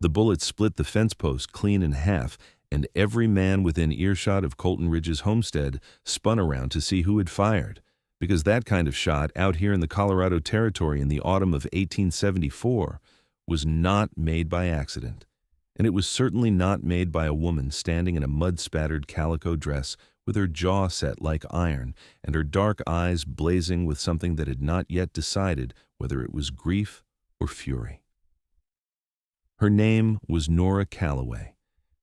The bullet split the fence post clean in half, and every man within earshot of Colton Ridge's homestead spun around to see who had fired, because that kind of shot out here in the Colorado Territory in the autumn of 1874 was not made by accident, and it was certainly not made by a woman standing in a mud-spattered calico dress with her jaw set like iron and her dark eyes blazing with something that had not yet decided whether it was grief or fury. Her name was Nora Calloway,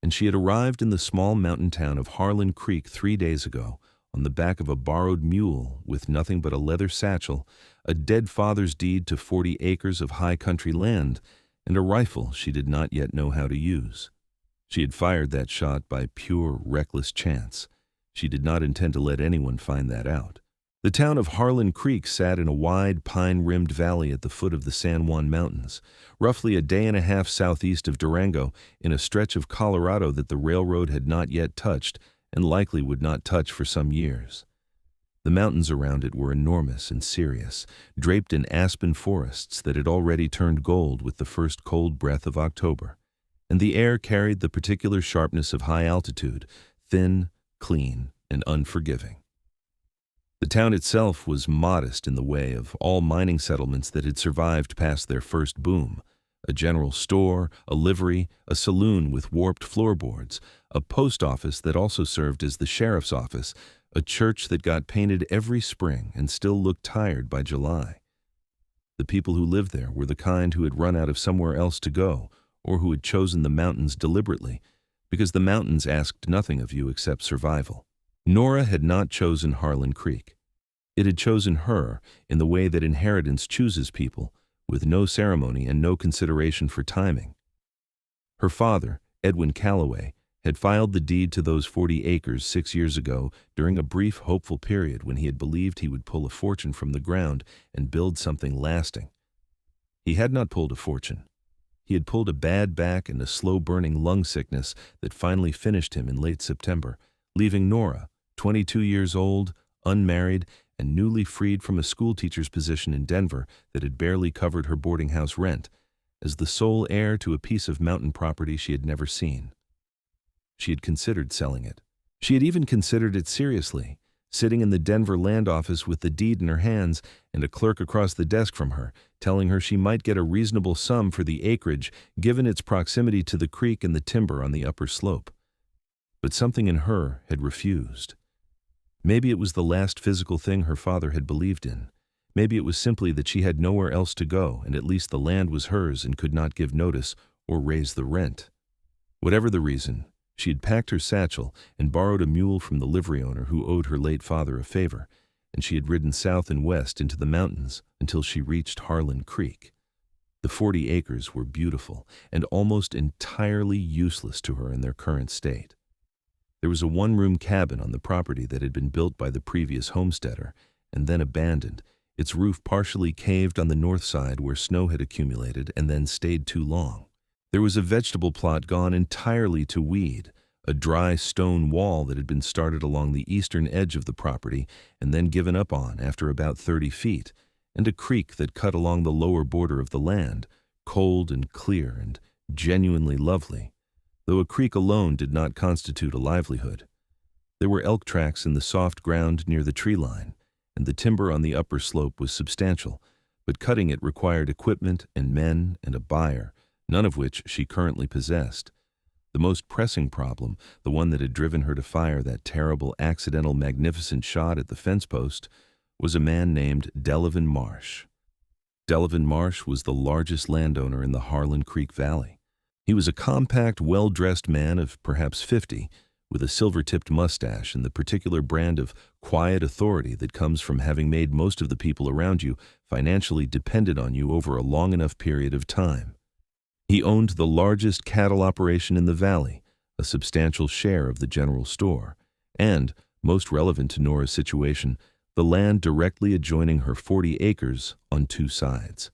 and she had arrived in the small mountain town of Harlan Creek 3 days ago on the back of a borrowed mule with nothing but a leather satchel, a dead father's deed to 40 acres of high country land, and a rifle she did not yet know how to use. She had fired that shot by pure, reckless chance. She did not intend to let anyone find that out. The town of Harlan Creek sat in a wide, pine-rimmed valley at the foot of the San Juan Mountains, roughly a day and a half southeast of Durango, in a stretch of Colorado that the railroad had not yet touched and likely would not touch for some years. The mountains around it were enormous and serious, draped in aspen forests that had already turned gold with the first cold breath of October, and the air carried the particular sharpness of high altitude, thin, clean, and unforgiving. The town itself was modest in the way of all mining settlements that had survived past their first boom: a general store, a livery, a saloon with warped floorboards, a post office that also served as the sheriff's office, a church that got painted every spring and still looked tired by July. The people who lived there were the kind who had run out of somewhere else to go, or who had chosen the mountains deliberately, because the mountains asked nothing of you except survival. Nora had not chosen Harlan Creek. It had chosen her in the way that inheritance chooses people, with no ceremony and no consideration for timing. Her father, Edwin Calloway, had filed the deed to those 40 acres 6 years ago during a brief, hopeful period when he had believed he would pull a fortune from the ground and build something lasting. He had not pulled a fortune. He had pulled a bad back and a slow-burning lung sickness that finally finished him in late September, leaving Nora, 22 years old, unmarried, and newly freed from a schoolteacher's position in Denver that had barely covered her boarding house rent, as the sole heir to a piece of mountain property she had never seen. She had considered selling it. She had even considered it seriously, sitting in the Denver land office with the deed in her hands and a clerk across the desk from her, telling her she might get a reasonable sum for the acreage given its proximity to the creek and the timber on the upper slope. But something in her had refused. Maybe it was the last physical thing her father had believed in. Maybe it was simply that she had nowhere else to go, and at least the land was hers and could not give notice or raise the rent. Whatever the reason, she had packed her satchel and borrowed a mule from the livery owner who owed her late father a favor, and she had ridden south and west into the mountains until she reached Harlan Creek. The 40 acres were beautiful and almost entirely useless to her in their current state. There was a one-room cabin on the property that had been built by the previous homesteader and then abandoned, its roof partially caved on the north side where snow had accumulated and then stayed too long. There was a vegetable plot gone entirely to weed, a dry stone wall that had been started along the eastern edge of the property and then given up on after about 30 feet, and a creek that cut along the lower border of the land, cold and clear and genuinely lovely, though a creek alone did not constitute a livelihood. There were elk tracks in the soft ground near the tree line, and the timber on the upper slope was substantial, but cutting it required equipment and men and a buyer, none of which she currently possessed. The most pressing problem, the one that had driven her to fire that terrible, accidental, magnificent shot at the fence post, was a man named Delevan Marsh. Delevan Marsh was the largest landowner in the Harlan Creek Valley. He was a compact, well-dressed man of perhaps 50, with a silver-tipped mustache and the particular brand of quiet authority that comes from having made most of the people around you financially dependent on you over a long enough period of time. He owned the largest cattle operation in the valley, a substantial share of the general store, and, most relevant to Nora's situation, the land directly adjoining her 40 acres on 2 sides.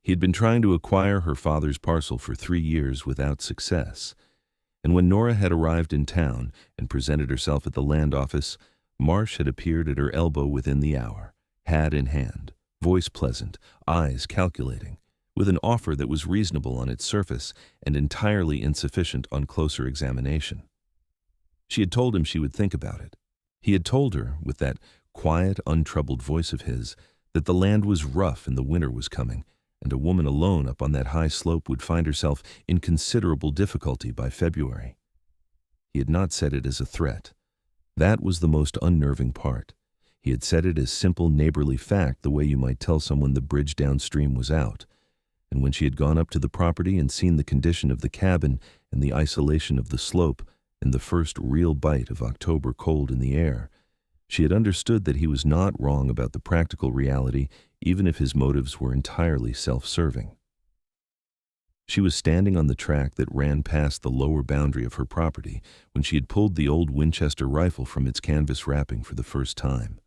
He had been trying to acquire her father's parcel for 3 years without success, and when Nora had arrived in town and presented herself at the land office, Marsh had appeared at her elbow within the hour, hat in hand, voice pleasant, eyes calculating, with an offer that was reasonable on its surface and entirely insufficient on closer examination. She had told him she would think about it. He had told her, with that quiet, untroubled voice of his, that the land was rough and the winter was coming, and a woman alone up on that high slope would find herself in considerable difficulty by February. He had not said it as a threat. That was the most unnerving part. He had said it as simple neighborly fact, the way you might tell someone the bridge downstream was out. And when she had gone up to the property and seen the condition of the cabin and the isolation of the slope and the first real bite of October cold in the air, she had understood that he was not wrong about the practical reality, even if his motives were entirely self-serving. She was standing on the track that ran past the lower boundary of her property when she had pulled the old Winchester rifle from its canvas wrapping for the first time.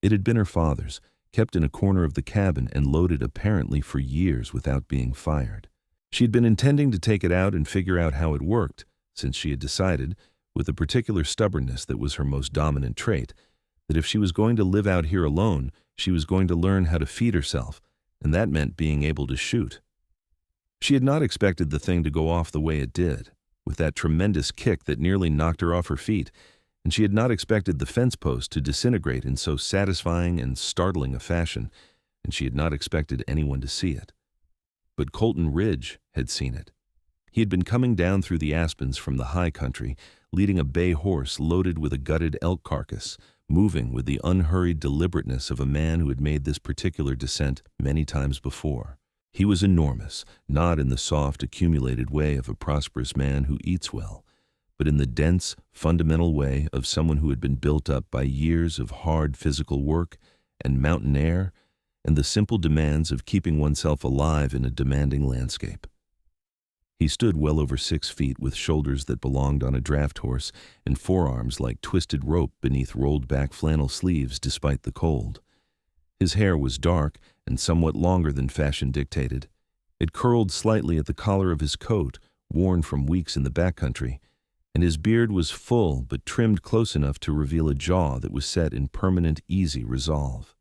It had been her father's, kept in a corner of the cabin and loaded apparently for years without being fired. She had been intending to take it out and figure out how it worked, since she had decided, with the particular stubbornness that was her most dominant trait, that if she was going to live out here alone, she was going to learn how to feed herself, and that meant being able to shoot. She had not expected the thing to go off the way it did, with that tremendous kick that nearly knocked her off her feet, and she had not expected the fence post to disintegrate in so satisfying and startling a fashion, and she had not expected anyone to see it. But Colton Ridge had seen it. He had been coming down through the aspens from the high country, leading a bay horse loaded with a gutted elk carcass, moving with the unhurried deliberateness of a man who had made this particular descent many times before. He was enormous, not in the soft, accumulated way of a prosperous man who eats well, but in the dense, fundamental way of someone who had been built up by years of hard physical work and mountain air and the simple demands of keeping oneself alive in a demanding landscape. He stood well over 6 feet with shoulders that belonged on a draft horse and forearms like twisted rope beneath rolled-back flannel sleeves despite the cold. His hair was dark and somewhat longer than fashion dictated. It curled slightly at the collar of his coat, worn from weeks in the backcountry, and his beard was full but trimmed close enough to reveal a jaw that was set in permanent, easy resolve.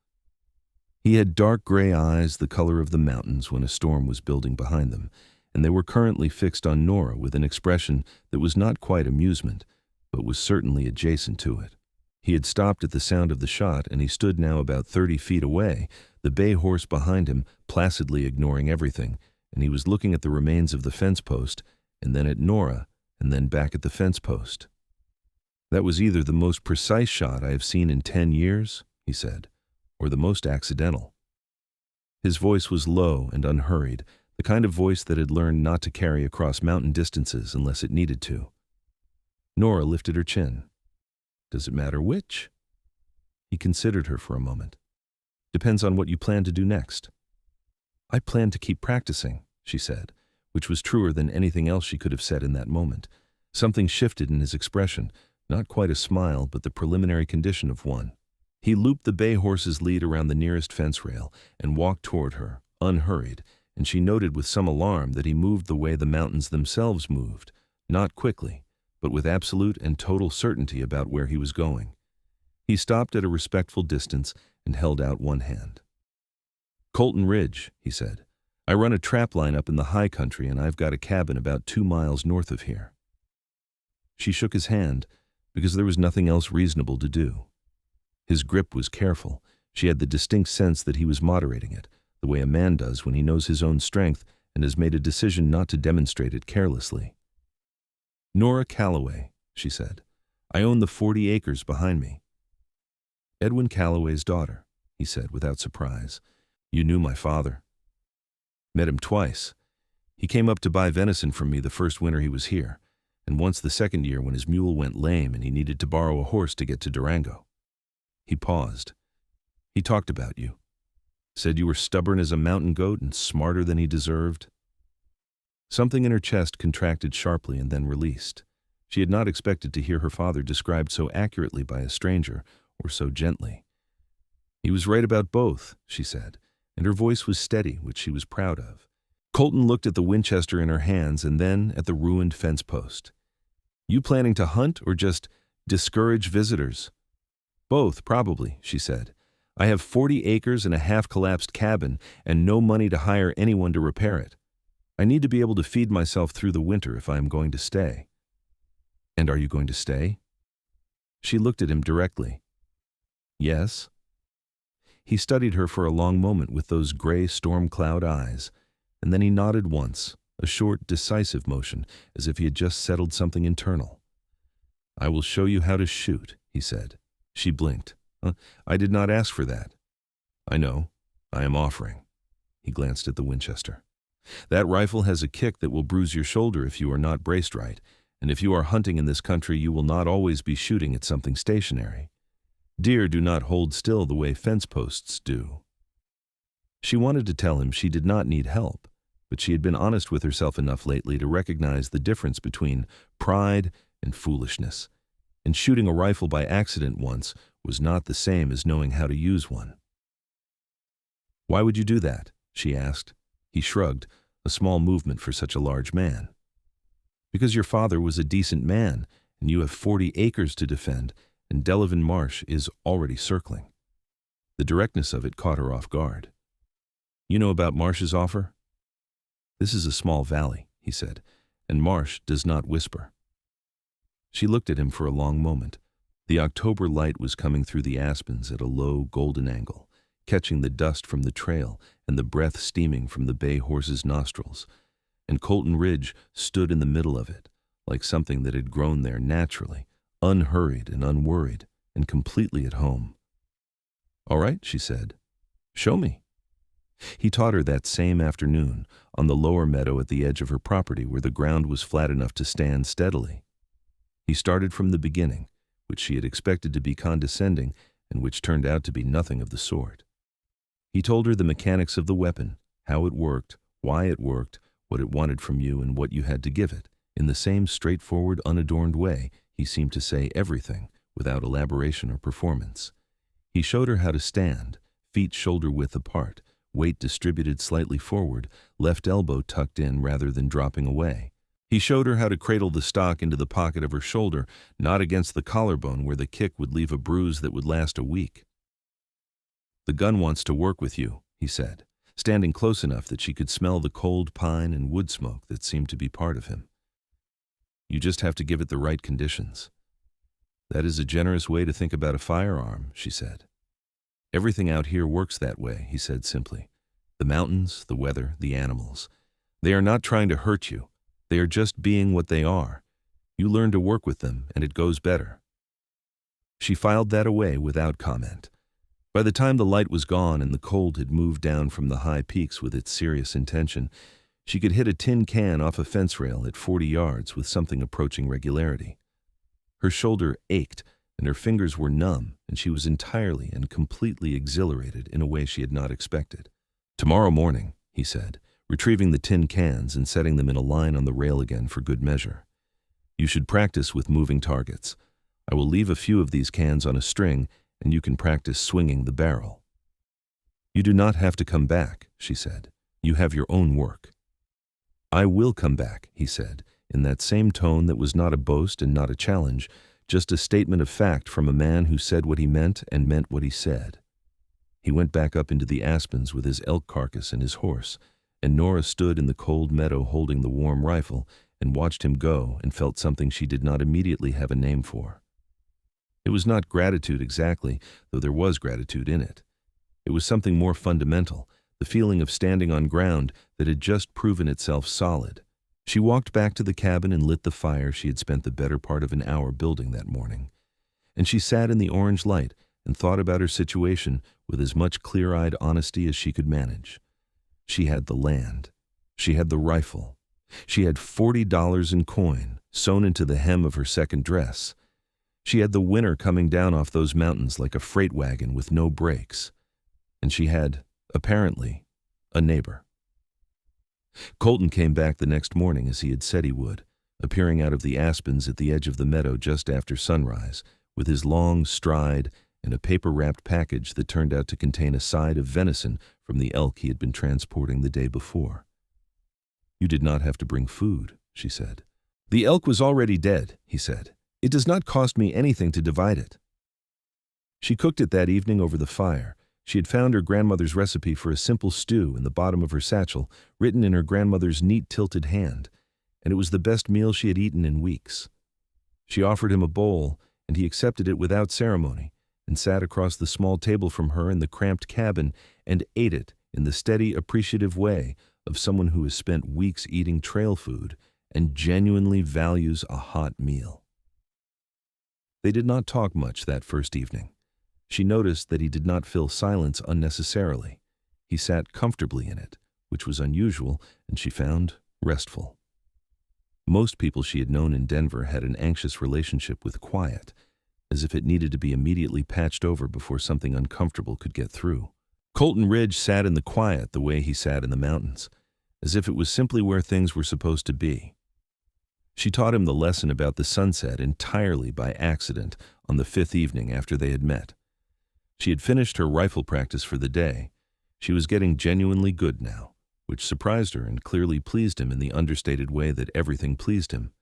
He had dark gray eyes the color of the mountains when a storm was building behind them, and they were currently fixed on Nora with an expression that was not quite amusement, but was certainly adjacent to it. He had stopped at the sound of the shot, and he stood now about 30 feet away, the bay horse behind him placidly ignoring everything, and he was looking at the remains of the fence post, and then at Nora, and then back at the fence post. "That was either the most precise shot I have seen in 10 years, he said, or the most accidental. His voice was low and unhurried, the kind of voice that had learned not to carry across mountain distances unless it needed to. Nora lifted her chin. "Does it matter which?" He considered her for a moment. "Depends on what you plan to do next." "I plan to keep practicing," she said, which was truer than anything else she could have said in that moment. Something shifted in his expression, not quite a smile, but the preliminary condition of one. He looped the bay horse's lead around the nearest fence rail and walked toward her, unhurried, and she noted with some alarm that he moved the way the mountains themselves moved, not quickly, but with absolute and total certainty about where he was going. He stopped at a respectful distance and held out one hand. "Colton Ridge," he said. "I run a trap line up in the high country, and I've got a cabin about 2 miles north of here." She shook his hand because there was nothing else reasonable to do. His grip was careful. She had the distinct sense that he was moderating it, the way a man does when he knows his own strength and has made a decision not to demonstrate it carelessly. "Nora Calloway," she said. "I own the 40 acres behind me." "Edwin Calloway's daughter," he said without surprise. "You knew my father." "Met him twice. He came up to buy venison from me the first winter he was here, and once the second year when his mule went lame and he needed to borrow a horse to get to Durango." He paused. "He talked about you. Said you were stubborn as a mountain goat and smarter than he deserved." Something in her chest contracted sharply and then released. She had not expected to hear her father described so accurately by a stranger, or so gently. "He was right about both," she said, and her voice was steady, which she was proud of. Colton looked at the Winchester in her hands and then at the ruined fence post. "You planning to hunt or just discourage visitors?" "Both, probably," she said. I have 40 acres and a half-collapsed cabin and no money to hire anyone to repair it. I need to be able to feed myself through the winter if I am going to stay." "And are you going to stay?" She looked at him directly. "Yes." He studied her for a long moment with those gray storm cloud eyes, and then he nodded once, a short, decisive motion, as if he had just settled something internal. "I will show you how to shoot," he said. She blinked. "I did not ask for that." "I know. I am offering." He glanced at the Winchester. "That rifle has a kick that will bruise your shoulder if you are not braced right, and if you are hunting in this country you will not always be shooting at something stationary. Deer do not hold still the way fence posts do." She wanted to tell him she did not need help, but she had been honest with herself enough lately to recognize the difference between pride and foolishness, and shooting a rifle by accident once was not the same as knowing how to use one. "Why would you do that?" she asked. He shrugged, a small movement for such a large man. "Because your father was a decent man, and you have 40 acres to defend, and Delevan Marsh is already circling." The directness of it caught her off guard. "You know about Marsh's offer?" "This is a small valley," he said, "and Marsh does not whisper." She looked at him for a long moment. The October light was coming through the aspens at a low, golden angle, catching the dust from the trail and the breath steaming from the bay horse's nostrils, and Colton Ridge stood in the middle of it, like something that had grown there naturally, unhurried and unworried, and completely at home. "All right," she said. "Show me." He taught her that same afternoon, on the lower meadow at the edge of her property where the ground was flat enough to stand steadily. He started from the beginning, which she had expected to be condescending and which turned out to be nothing of the sort. He told her the mechanics of the weapon, how it worked, why it worked, what it wanted from you and what you had to give it. In the same straightforward, unadorned way, he seemed to say everything, without elaboration or performance. He showed her how to stand, feet shoulder-width apart, weight distributed slightly forward, left elbow tucked in rather than dropping away. He showed her how to cradle the stock into the pocket of her shoulder, not against the collarbone where the kick would leave a bruise that would last a week. "The gun wants to work with you," he said, standing close enough that she could smell the cold pine and wood smoke that seemed to be part of him. "You just have to give it the right conditions." "That is a generous way to think about a firearm," she said. "Everything out here works that way," he said simply. "The mountains, the weather, the animals. They are not trying to hurt you. They are just being what they are. You learn to work with them, and it goes better." She filed that away without comment. By the time the light was gone and the cold had moved down from the high peaks with its serious intention, she could hit a tin can off a fence rail at 40 yards with something approaching regularity. Her shoulder ached, and her fingers were numb, and she was entirely and completely exhilarated in a way she had not expected. "Tomorrow morning," he said, retrieving the tin cans and setting them in a line on the rail again for good measure. "You should practice with moving targets. I will leave a few of these cans on a string, and you can practice swinging the barrel." "You do not have to come back," she said. "You have your own work." "I will come back," he said, in that same tone that was not a boast and not a challenge, just a statement of fact from a man who said what he meant and meant what he said. He went back up into the aspens with his elk carcass and his horse, and Nora stood in the cold meadow holding the warm rifle and watched him go and felt something she did not immediately have a name for. It was not gratitude exactly, though there was gratitude in it. It was something more fundamental, the feeling of standing on ground that had just proven itself solid. She walked back to the cabin and lit the fire she had spent the better part of an hour building that morning. And she sat in the orange light and thought about her situation with as much clear-eyed honesty as she could manage. She had the land. She had the rifle. She had $40 in coin sewn into the hem of her second dress. She had the winter coming down off those mountains like a freight wagon with no brakes. And she had, apparently, a neighbor. Colton came back the next morning as he had said he would, appearing out of the aspens at the edge of the meadow just after sunrise, with his long stride and a paper-wrapped package that turned out to contain a side of venison from the elk he had been transporting the day before. "You did not have to bring food," she said. "The elk was already dead," he said. "It does not cost me anything to divide it." She cooked it that evening over the fire, She had found her grandmother's recipe for a simple stew in the bottom of her satchel, written in her grandmother's neat tilted hand, and it was the best meal she had eaten in weeks. She offered him a bowl, and he accepted it without ceremony, and sat across the small table from her in the cramped cabin and ate it in the steady, appreciative way of someone who has spent weeks eating trail food and genuinely values a hot meal. They did not talk much that first evening. She noticed that he did not fill silence unnecessarily. He sat comfortably in it, which was unusual and she found restful. Most people she had known in Denver had an anxious relationship with quiet, as if it needed to be immediately patched over before something uncomfortable could get through. Colton Ridge sat in the quiet the way he sat in the mountains, as if it was simply where things were supposed to be. She taught him the lesson about the sunset entirely by accident on the 5th evening after they had met. She had finished her rifle practice for the day. She was getting genuinely good now, which surprised her and clearly pleased him in the understated way that everything pleased him.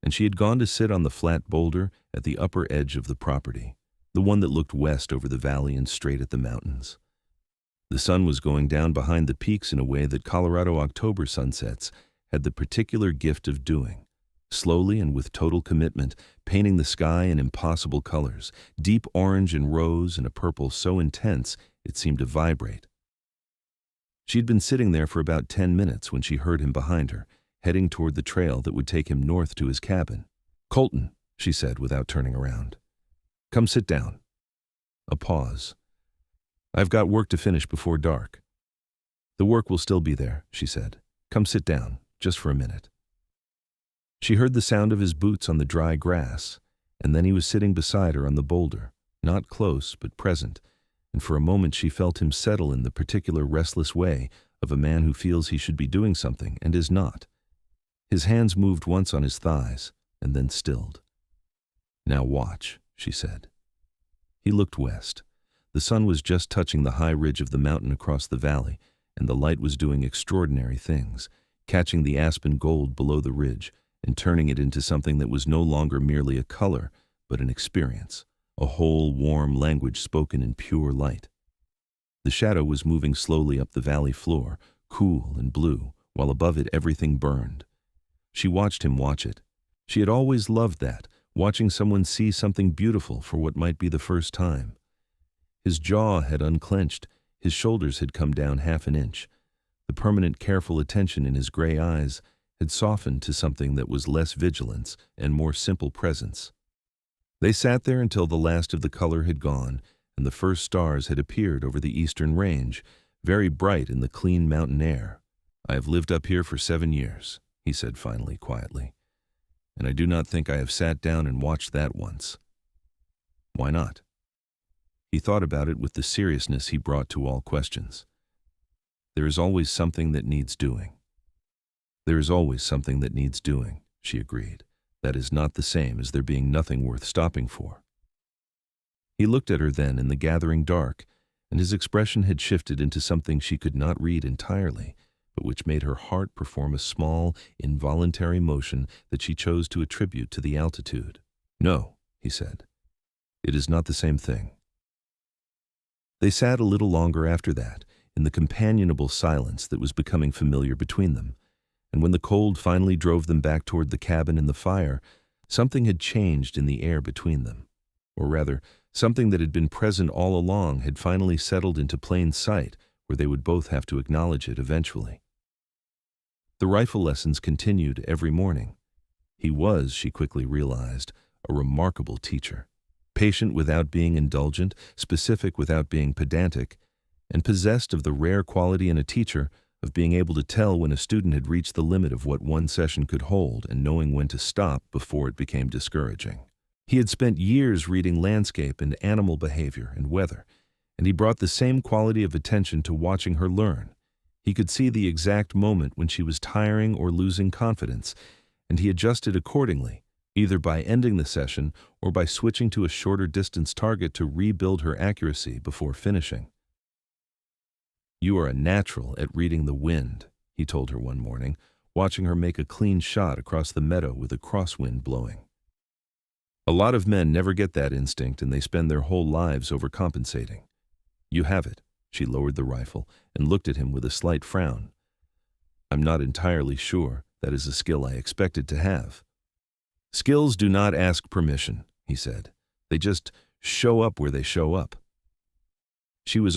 And she had gone to sit on the flat boulder at the upper edge of the property, the one that looked west over the valley and straight at the mountains. The sun was going down behind the peaks in a way that Colorado October sunsets had the particular gift of doing, slowly and with total commitment, painting the sky in impossible colors, deep orange and rose and a purple so intense it seemed to vibrate. She'd been sitting there for about 10 minutes when she heard him behind her, heading toward the trail that would take him north to his cabin. "Colton," she said without turning around. "Come sit down." A pause. "I've got work to finish before dark." "The work will still be there," she said. "Come sit down, just for a minute." She heard the sound of his boots on the dry grass, and then he was sitting beside her on the boulder, not close but present, and for a moment she felt him settle in the particular restless way of a man who feels he should be doing something and is not. His hands moved once on his thighs, and then stilled. "Now watch," she said. He looked west. The sun was just touching the high ridge of the mountain across the valley, and the light was doing extraordinary things, catching the aspen gold below the ridge and turning it into something that was no longer merely a color, but an experience, a whole warm language spoken in pure light. The shadow was moving slowly up the valley floor, cool and blue, while above it everything burned. She watched him watch it. She had always loved that, watching someone see something beautiful for what might be the first time. His jaw had unclenched, his shoulders had come down half an inch. The permanent careful attention in his gray eyes had softened to something that was less vigilance and more simple presence. They sat there until the last of the color had gone and the first stars had appeared over the eastern range, very bright in the clean mountain air. "I have lived up here for 7 years, he said finally, quietly, "and I do not think I have sat down and watched that once." "Why not?" He thought about it with the seriousness he brought to all questions. "There is always something that needs doing." "There is always something that needs doing," she agreed. "That is not the same as there being nothing worth stopping for." He looked at her then in the gathering dark, and his expression had shifted into something she could not read entirely, but which made her heart perform a small, involuntary motion that she chose to attribute to the altitude. "No," he said. "It is not the same thing." They sat a little longer after that, in the companionable silence that was becoming familiar between them, and when the cold finally drove them back toward the cabin and the fire, something had changed in the air between them. Or rather, something that had been present all along had finally settled into plain sight, where they would both have to acknowledge it eventually. The rifle lessons continued every morning. He was, she quickly realized, a remarkable teacher, patient without being indulgent, specific without being pedantic, and possessed of the rare quality in a teacher of being able to tell when a student had reached the limit of what one session could hold and knowing when to stop before it became discouraging. He had spent years reading landscape and animal behavior and weather, and he brought the same quality of attention to watching her learn. He could see the exact moment when she was tiring or losing confidence, and he adjusted accordingly, either by ending the session or by switching to a shorter distance target to rebuild her accuracy before finishing. "You are a natural at reading the wind," he told her one morning, watching her make a clean shot across the meadow with a crosswind blowing. "A lot of men never get that instinct and they spend their whole lives overcompensating. You have it. She lowered the rifle and looked at him with a slight frown. I'm not entirely sure that is a skill I expected to have. Skills do not ask permission, he said. They just show up where they show up. She was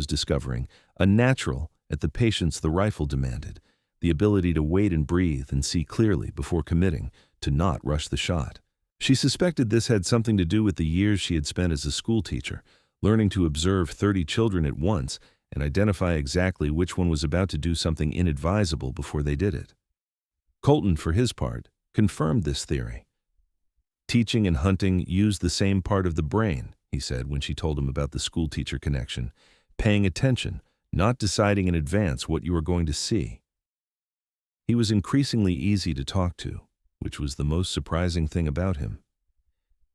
discovering, a natural at the patience the rifle demanded, the ability to wait and breathe and see clearly before committing, to not rush the shot. She suspected this had something to do with the years she had spent as a school teacher, learning to observe 30 children at once and identify exactly which one was about to do something inadvisable before they did it. Colton, for his part, confirmed this theory. Teaching and hunting use the same part of the brain, he said when she told him about the school-teacher connection, paying attention, not deciding in advance what you were going to see. He was increasingly easy to talk to, which was the most surprising thing about him.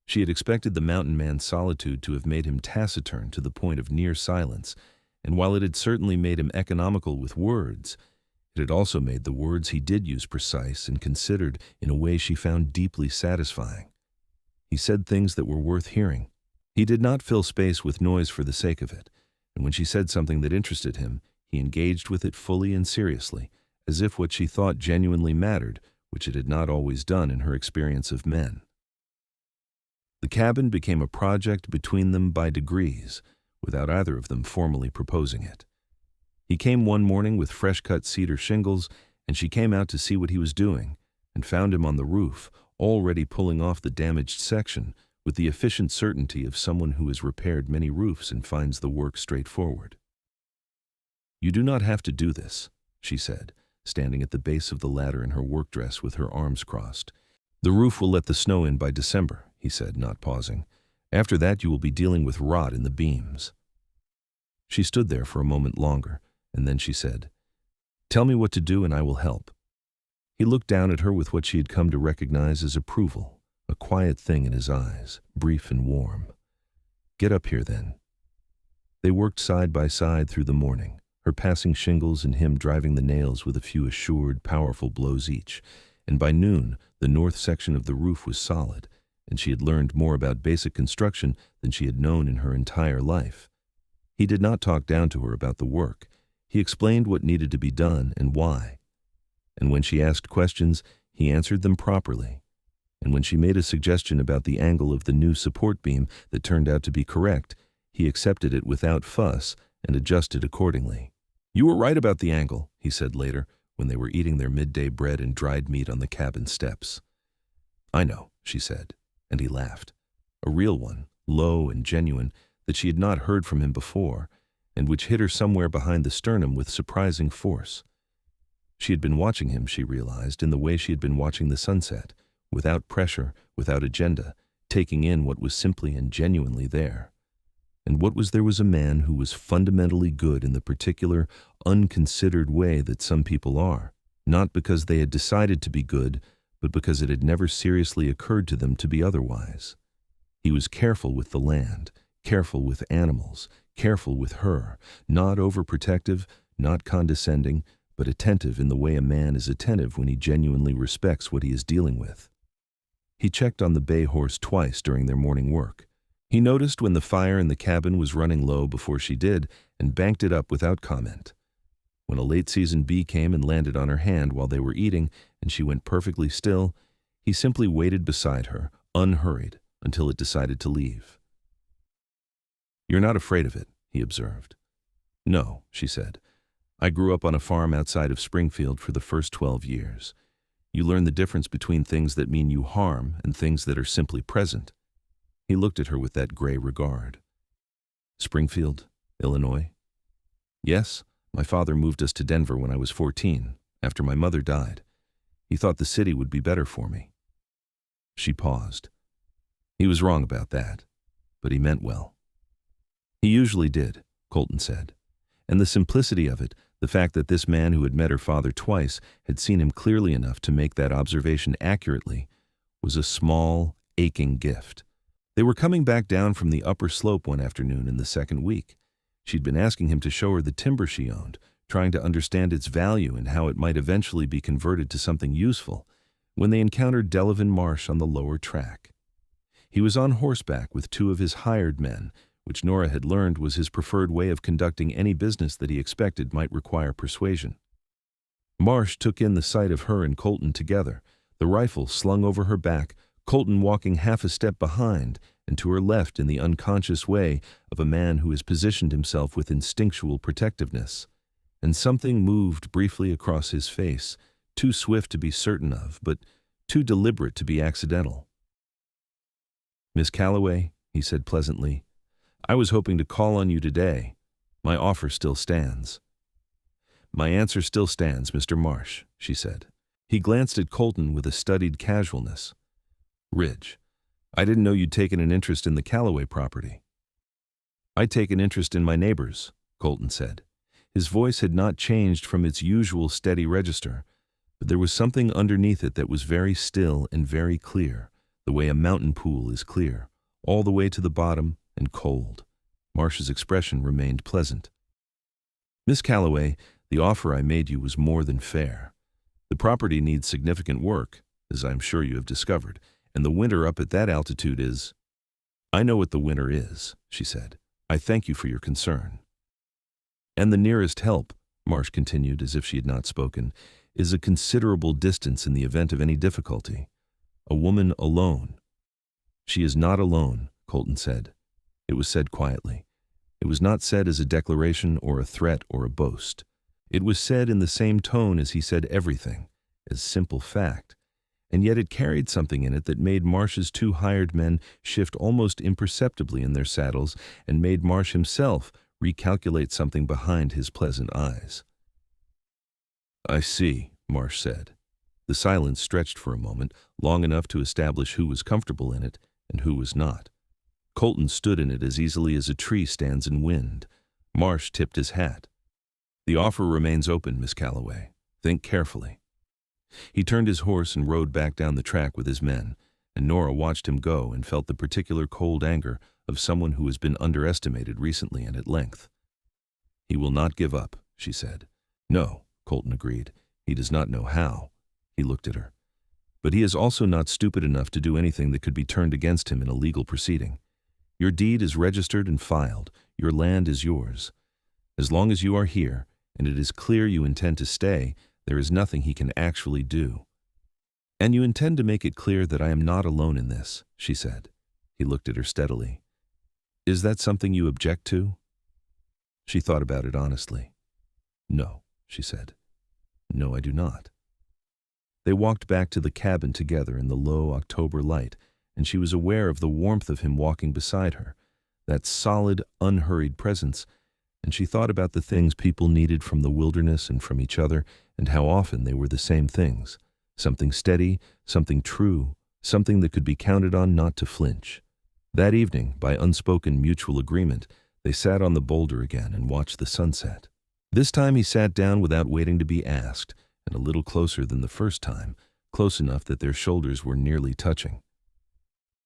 She had expected the mountain man's solitude to have made him taciturn to the point of near silence, and while it had certainly made him economical with words, it had also made the words he did use precise and considered in a way she found deeply satisfying. He said things that were worth hearing. He did not fill space with noise for the sake of it, and when she said something that interested him, he engaged with it fully and seriously, as if what she thought genuinely mattered, which it had not always done in her experience of men. The cabin became a project between them by degrees, without either of them formally proposing it. He came one morning with fresh-cut cedar shingles, and she came out to see what he was doing, and found him on the roof, already pulling off the damaged section, with the efficient certainty of someone who has repaired many roofs and finds the work straightforward. You do not have to do this, she said, standing at the base of the ladder in her work dress with her arms crossed. The roof will let the snow in by December, he said, not pausing. After that you will be dealing with rot in the beams. She stood there for a moment longer, and then she said, Tell me what to do and I will help. He looked down at her with what she had come to recognize as approval, a quiet thing in his eyes, brief and warm. Get up here then. They worked side by side through the morning, her passing shingles and him driving the nails with a few assured, powerful blows each, and by noon the north section of the roof was solid, and she had learned more about basic construction than she had known in her entire life. He did not talk down to her about the work. He explained what needed to be done and why. And when she asked questions, he answered them properly. And when she made a suggestion about the angle of the new support beam that turned out to be correct, he accepted it without fuss and adjusted accordingly. You were right about the angle, he said later, when they were eating their midday bread and dried meat on the cabin steps. I know, she said, and he laughed. A real one, low and genuine, that she had not heard from him before, and which hit her somewhere behind the sternum with surprising force. She had been watching him, she realized, in the way she had been watching the sunset, without pressure, without agenda, taking in what was simply and genuinely there. And what was there was a man who was fundamentally good in the particular, unconsidered way that some people are, not because they had decided to be good, but because it had never seriously occurred to them to be otherwise. He was careful with the land, careful with animals, careful with her, not overprotective, not condescending, but attentive in the way a man is attentive when he genuinely respects what he is dealing with. He checked on the bay horse twice during their morning work. He noticed when the fire in the cabin was running low before she did, and banked it up without comment. When a late-season bee came and landed on her hand while they were eating, and she went perfectly still, he simply waited beside her, unhurried, until it decided to leave. You're not afraid of it, he observed. No, she said. I grew up on a farm outside of Springfield for the first 12 years. You learn the difference between things that mean you harm and things that are simply present. He looked at her with that gray regard. Springfield, Illinois? Yes, my father moved us to Denver when I was 14, after my mother died. He thought the city would be better for me. She paused. He was wrong about that, but he meant well. He usually did, Colton said. And the simplicity of it, the fact that this man who had met her father twice had seen him clearly enough to make that observation accurately, was a small, aching gift. They were coming back down from the upper slope one afternoon in the second week. She'd been asking him to show her the timber she owned, trying to understand its value and how it might eventually be converted to something useful, when they encountered Delevan Marsh on the lower track. He was on horseback with two of his hired men, which Nora had learned was his preferred way of conducting any business that he expected might require persuasion. Marsh took in the sight of her and Colton together, the rifle slung over her back, Colton walking half a step behind and to her left in the unconscious way of a man who has positioned himself with instinctual protectiveness. And something moved briefly across his face, too swift to be certain of, but too deliberate to be accidental. "Miss Calloway," he said pleasantly, "I was hoping to call on you today. My offer still stands." "My answer still stands, Mr. Marsh," she said. He glanced at Colton with a studied casualness. "Ridge, I didn't know you'd taken an interest in the Calloway property." "I take an interest in my neighbors," Colton said. His voice had not changed from its usual steady register, but there was something underneath it that was very still and very clear, the way a mountain pool is clear, all the way to the bottom and cold. Marsh's expression remained pleasant. "Miss Calloway, the offer I made you was more than fair. The property needs significant work, as I am sure you have discovered, and the winter up at that altitude is—" "I know what the winter is," she said. "I thank you for your concern." "And the nearest help," Marsh continued as if she had not spoken, "is a considerable distance in the event of any difficulty. A woman alone—" "She is not alone," Colton said. It was said quietly. It was not said as a declaration or a threat or a boast. It was said in the same tone as he said everything, as simple fact, and yet it carried something in it that made Marsh's two hired men shift almost imperceptibly in their saddles and made Marsh himself recalculate something behind his pleasant eyes. "I see," Marsh said. The silence stretched for a moment, long enough to establish who was comfortable in it and who was not. Colton stood in it as easily as a tree stands in wind. Marsh tipped his hat. "The offer remains open, Miss Calloway. Think carefully." He turned his horse and rode back down the track with his men, and Nora watched him go and felt the particular cold anger of someone who has been underestimated recently and at length. "He will not give up," she said. "No," Colton agreed. "He does not know how." He looked at her. "But he is also not stupid enough to do anything that could be turned against him in a legal proceeding. Your deed is registered and filed. Your land is yours. As long as you are here, and it is clear you intend to stay, there is nothing he can actually do." "And you intend to make it clear that I am not alone in this," she said. He looked at her steadily. "Is that something you object to?" She thought about it honestly. "No," she said. "No, I do not." They walked back to the cabin together in the low October light, and she was aware of the warmth of him walking beside her, that solid, unhurried presence, and she thought about the things people needed from the wilderness and from each other, and how often they were the same things, something steady, something true, something that could be counted on not to flinch. That evening, by unspoken mutual agreement, they sat on the boulder again and watched the sunset. This time he sat down without waiting to be asked, and a little closer than the first time, close enough that their shoulders were nearly touching.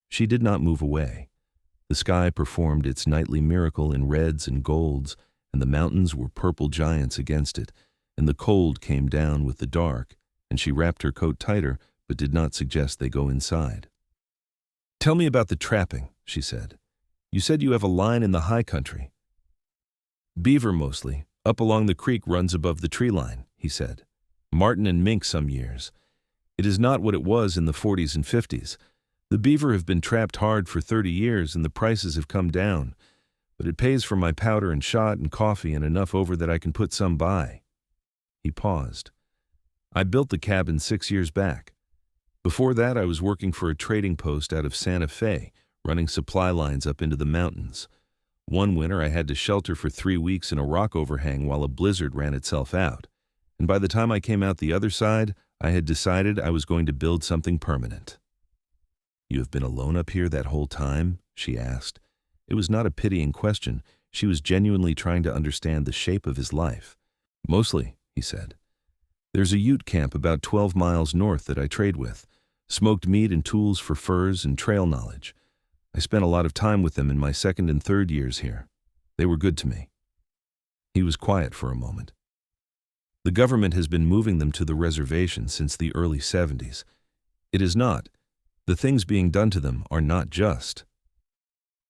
She did not move away. The sky performed its nightly miracle in reds and golds, and the mountains were purple giants against it, and the cold came down with the dark, and she wrapped her coat tighter, but did not suggest they go inside. "Tell me about the trapping," she said. "You said you have a line in the high country." "Beaver mostly. Up along the creek runs above the tree line," he said. "Marten and mink some years. It is not what it was in the 40s and 50s. The beaver have been trapped hard for 30 years and the prices have come down, but it pays for my powder and shot and coffee and enough over that I can put some by." He paused. "I built the cabin 6 years back. Before that I was working for a trading post out of Santa Fe, running supply lines up into the mountains. One winter I had to shelter for 3 weeks in a rock overhang while a blizzard ran itself out, and by the time I came out the other side, I had decided I was going to build something permanent." "You have been alone up here that whole time?" she asked. It was not a pitying question. She was genuinely trying to understand the shape of his life. "Mostly," he said. "There's a Ute camp about 12 miles north that I trade with. Smoked meat and tools for furs and trail knowledge. I spent a lot of time with them in my second and third years here. They were good to me." He was quiet for a moment. "The government has been moving them to the reservation since the early 70s. It is not. The things being done to them are not just."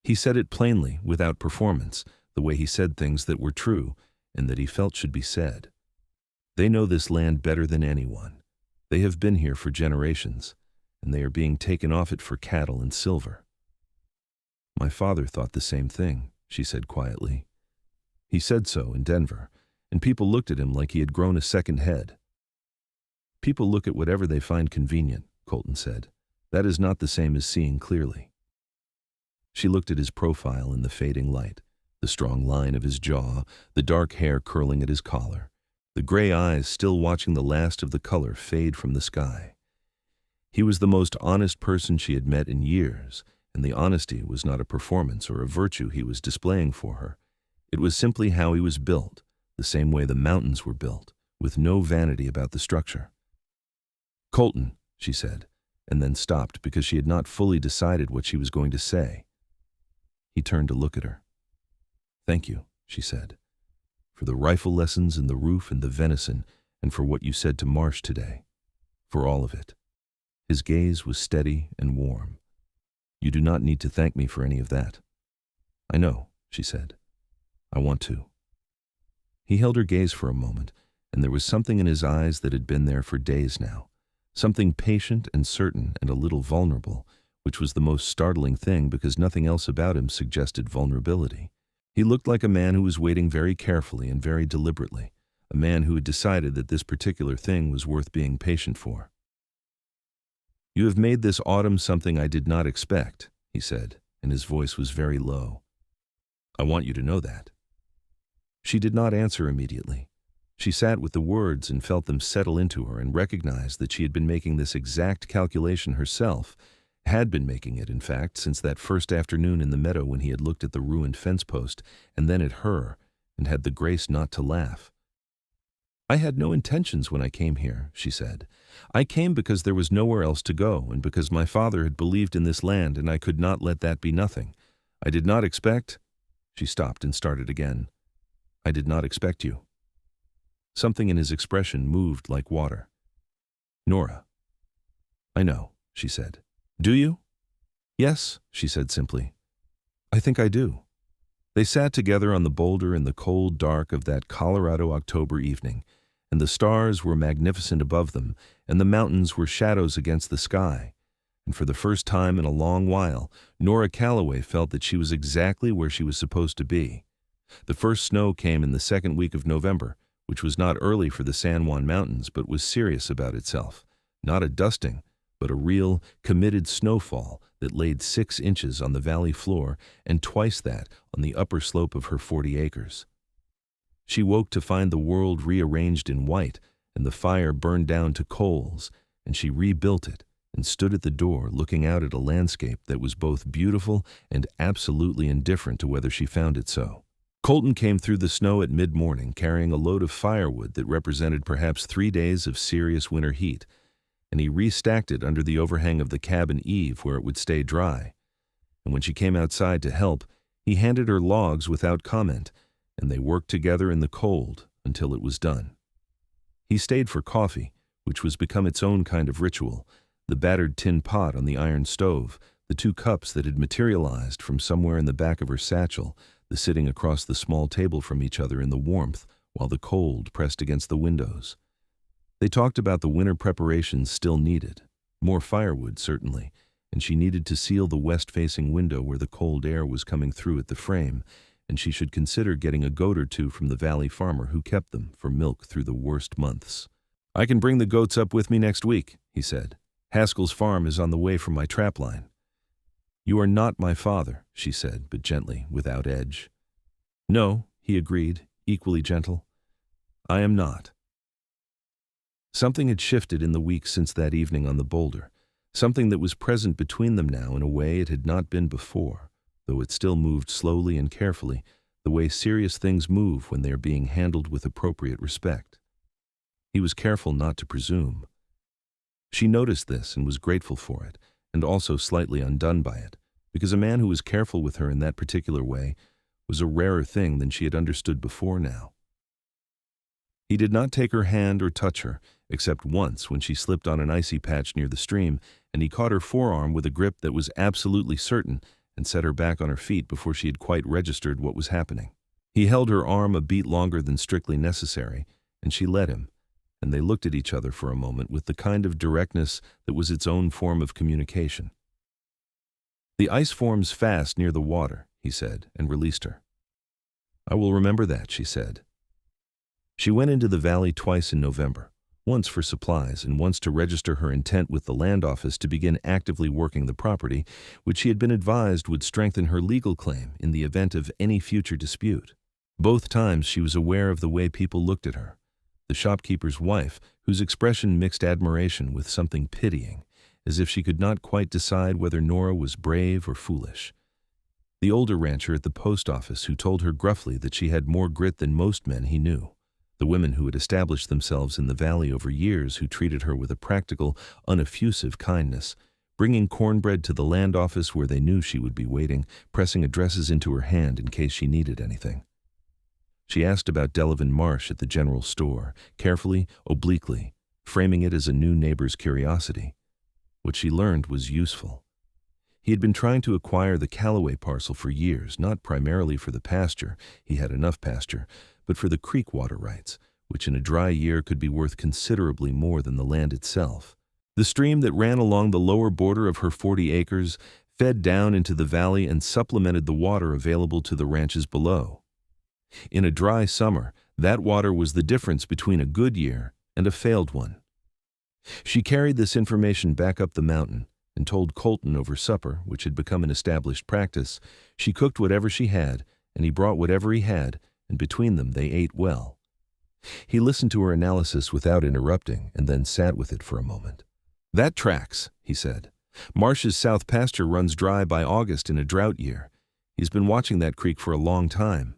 He said it plainly, without performance, the way he said things that were true and that he felt should be said. They know this land better than anyone. They have been here for generations, and they are being taken off it for cattle and silver. My father thought the same thing, she said quietly. He said so in Denver, and people looked at him like he had grown a second head. People look at whatever they find convenient, Colton said. That is not the same as seeing clearly. She looked at his profile in the fading light, the strong line of his jaw, the dark hair curling at his collar, the gray eyes still watching the last of the color fade from the sky. He was the most honest person she had met in years, and the honesty was not a performance or a virtue he was displaying for her. It was simply how he was built, the same way the mountains were built, with no vanity about the structure. Colton, she said, and then stopped because she had not fully decided what she was going to say. He turned to look at her. Thank you, she said, for the rifle lessons and the roof and the venison, and for what you said to Marsh today. For all of it. His gaze was steady and warm. You do not need to thank me for any of that. I know, she said. I want to. He held her gaze for a moment, and there was something in his eyes that had been there for days now, something patient and certain and a little vulnerable, which was the most startling thing because nothing else about him suggested vulnerability. He looked like a man who was waiting very carefully and very deliberately, a man who had decided that this particular thing was worth being patient for. You have made this autumn something I did not expect, he said, and his voice was very low. I want you to know that. She did not answer immediately. She sat with the words and felt them settle into her and recognized that she had been making this exact calculation herself, had been making it, in fact, since that first afternoon in the meadow when he had looked at the ruined fence post and then at her and had the grace not to laugh. I had no intentions when I came here, she said. I came because there was nowhere else to go and because my father had believed in this land and I could not let that be nothing. I did not expect... She stopped and started again. I did not expect you. Something in his expression moved like water. Nora. I know, she said. Do you? Yes, she said simply. I think I do. They sat together on the boulder in the cold dark of that Colorado October evening, and the stars were magnificent above them, and the mountains were shadows against the sky. And for the first time in a long while, Nora Calloway felt that she was exactly where she was supposed to be. The first snow came in the second week of November, which was not early for the San Juan Mountains but was serious about itself. Not a dusting, but a real, committed snowfall that laid 6 inches on the valley floor and twice that on the upper slope of her 40 acres. She woke to find the world rearranged in white and the fire burned down to coals, and she rebuilt it and stood at the door looking out at a landscape that was both beautiful and absolutely indifferent to whether she found it so. Colton came through the snow at mid-morning carrying a load of firewood that represented perhaps 3 days of serious winter heat, and he restacked it under the overhang of the cabin eave where it would stay dry. And when she came outside to help, he handed her logs without comment, and they worked together in the cold until it was done. He stayed for coffee, which was become its own kind of ritual, the battered tin pot on the iron stove, the 2 cups that had materialized from somewhere in the back of her satchel, the sitting across the small table from each other in the warmth while the cold pressed against the windows. They talked about the winter preparations still needed, more firewood certainly, and she needed to seal the west-facing window where the cold air was coming through at the frame, and she should consider getting a goat or 2 from the valley farmer who kept them for milk through the worst months. I can bring the goats up with me next week, he said. Haskell's farm is on the way from my trapline. You are not my father, she said, but gently, without edge. No, he agreed, equally gentle. I am not. Something had shifted in the weeks since that evening on the boulder, something that was present between them now in a way it had not been before, though it still moved slowly and carefully, the way serious things move when they are being handled with appropriate respect. He was careful not to presume. She noticed this and was grateful for it, and also slightly undone by it, because a man who was careful with her in that particular way was a rarer thing than she had understood before now. He did not take her hand or touch her, except once when she slipped on an icy patch near the stream, and he caught her forearm with a grip that was absolutely certain and set her back on her feet before she had quite registered what was happening. He held her arm a beat longer than strictly necessary, and she let him, and they looked at each other for a moment with the kind of directness that was its own form of communication. "The ice forms fast near the water," he said, and released her. "I will remember that," she said. She went into the valley twice in November, once for supplies and once to register her intent with the land office to begin actively working the property, which she had been advised would strengthen her legal claim in the event of any future dispute. Both times she was aware of the way people looked at her. The shopkeeper's wife, whose expression mixed admiration with something pitying, as if she could not quite decide whether Nora was brave or foolish. The older rancher at the post office who told her gruffly that she had more grit than most men he knew. The women who had established themselves in the valley over years who treated her with a practical, uneffusive kindness, bringing cornbread to the land office where they knew she would be waiting, pressing addresses into her hand in case she needed anything. She asked about Delevan Marsh at the general store, carefully, obliquely, framing it as a new neighbor's curiosity. What she learned was useful. He had been trying to acquire the Calloway parcel for years, not primarily for the pasture, he had enough pasture, but for the creek water rights, which in a dry year could be worth considerably more than the land itself. The stream that ran along the lower border of her 40 acres fed down into the valley and supplemented the water available to the ranches below. In a dry summer, that water was the difference between a good year and a failed one. She carried this information back up the mountain and told Colton over supper, which had become an established practice. She cooked whatever she had, and he brought whatever he had, and between them they ate well. He listened to her analysis without interrupting and then sat with it for a moment. "That tracks," he said. "Marsh's south pasture runs dry by August in a drought year. He's been watching that creek for a long time."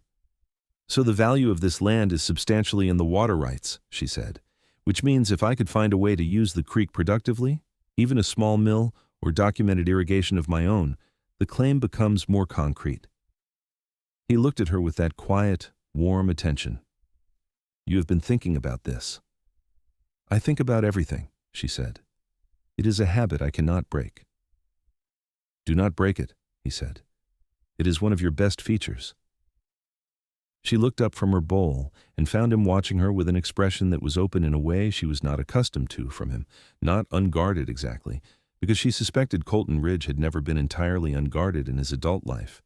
"So the value of this land is substantially in the water rights," she said, "which means if I could find a way to use the creek productively, even a small mill or documented irrigation of my own, the claim becomes more concrete." He looked at her with that quiet, warm attention. "You have been thinking about this." "I think about everything," she said. "It is a habit I cannot break." "Do not break it," he said. "It is one of your best features." She looked up from her bowl and found him watching her with an expression that was open in a way she was not accustomed to from him, not unguarded exactly, because she suspected Colton Ridge had never been entirely unguarded in his adult life,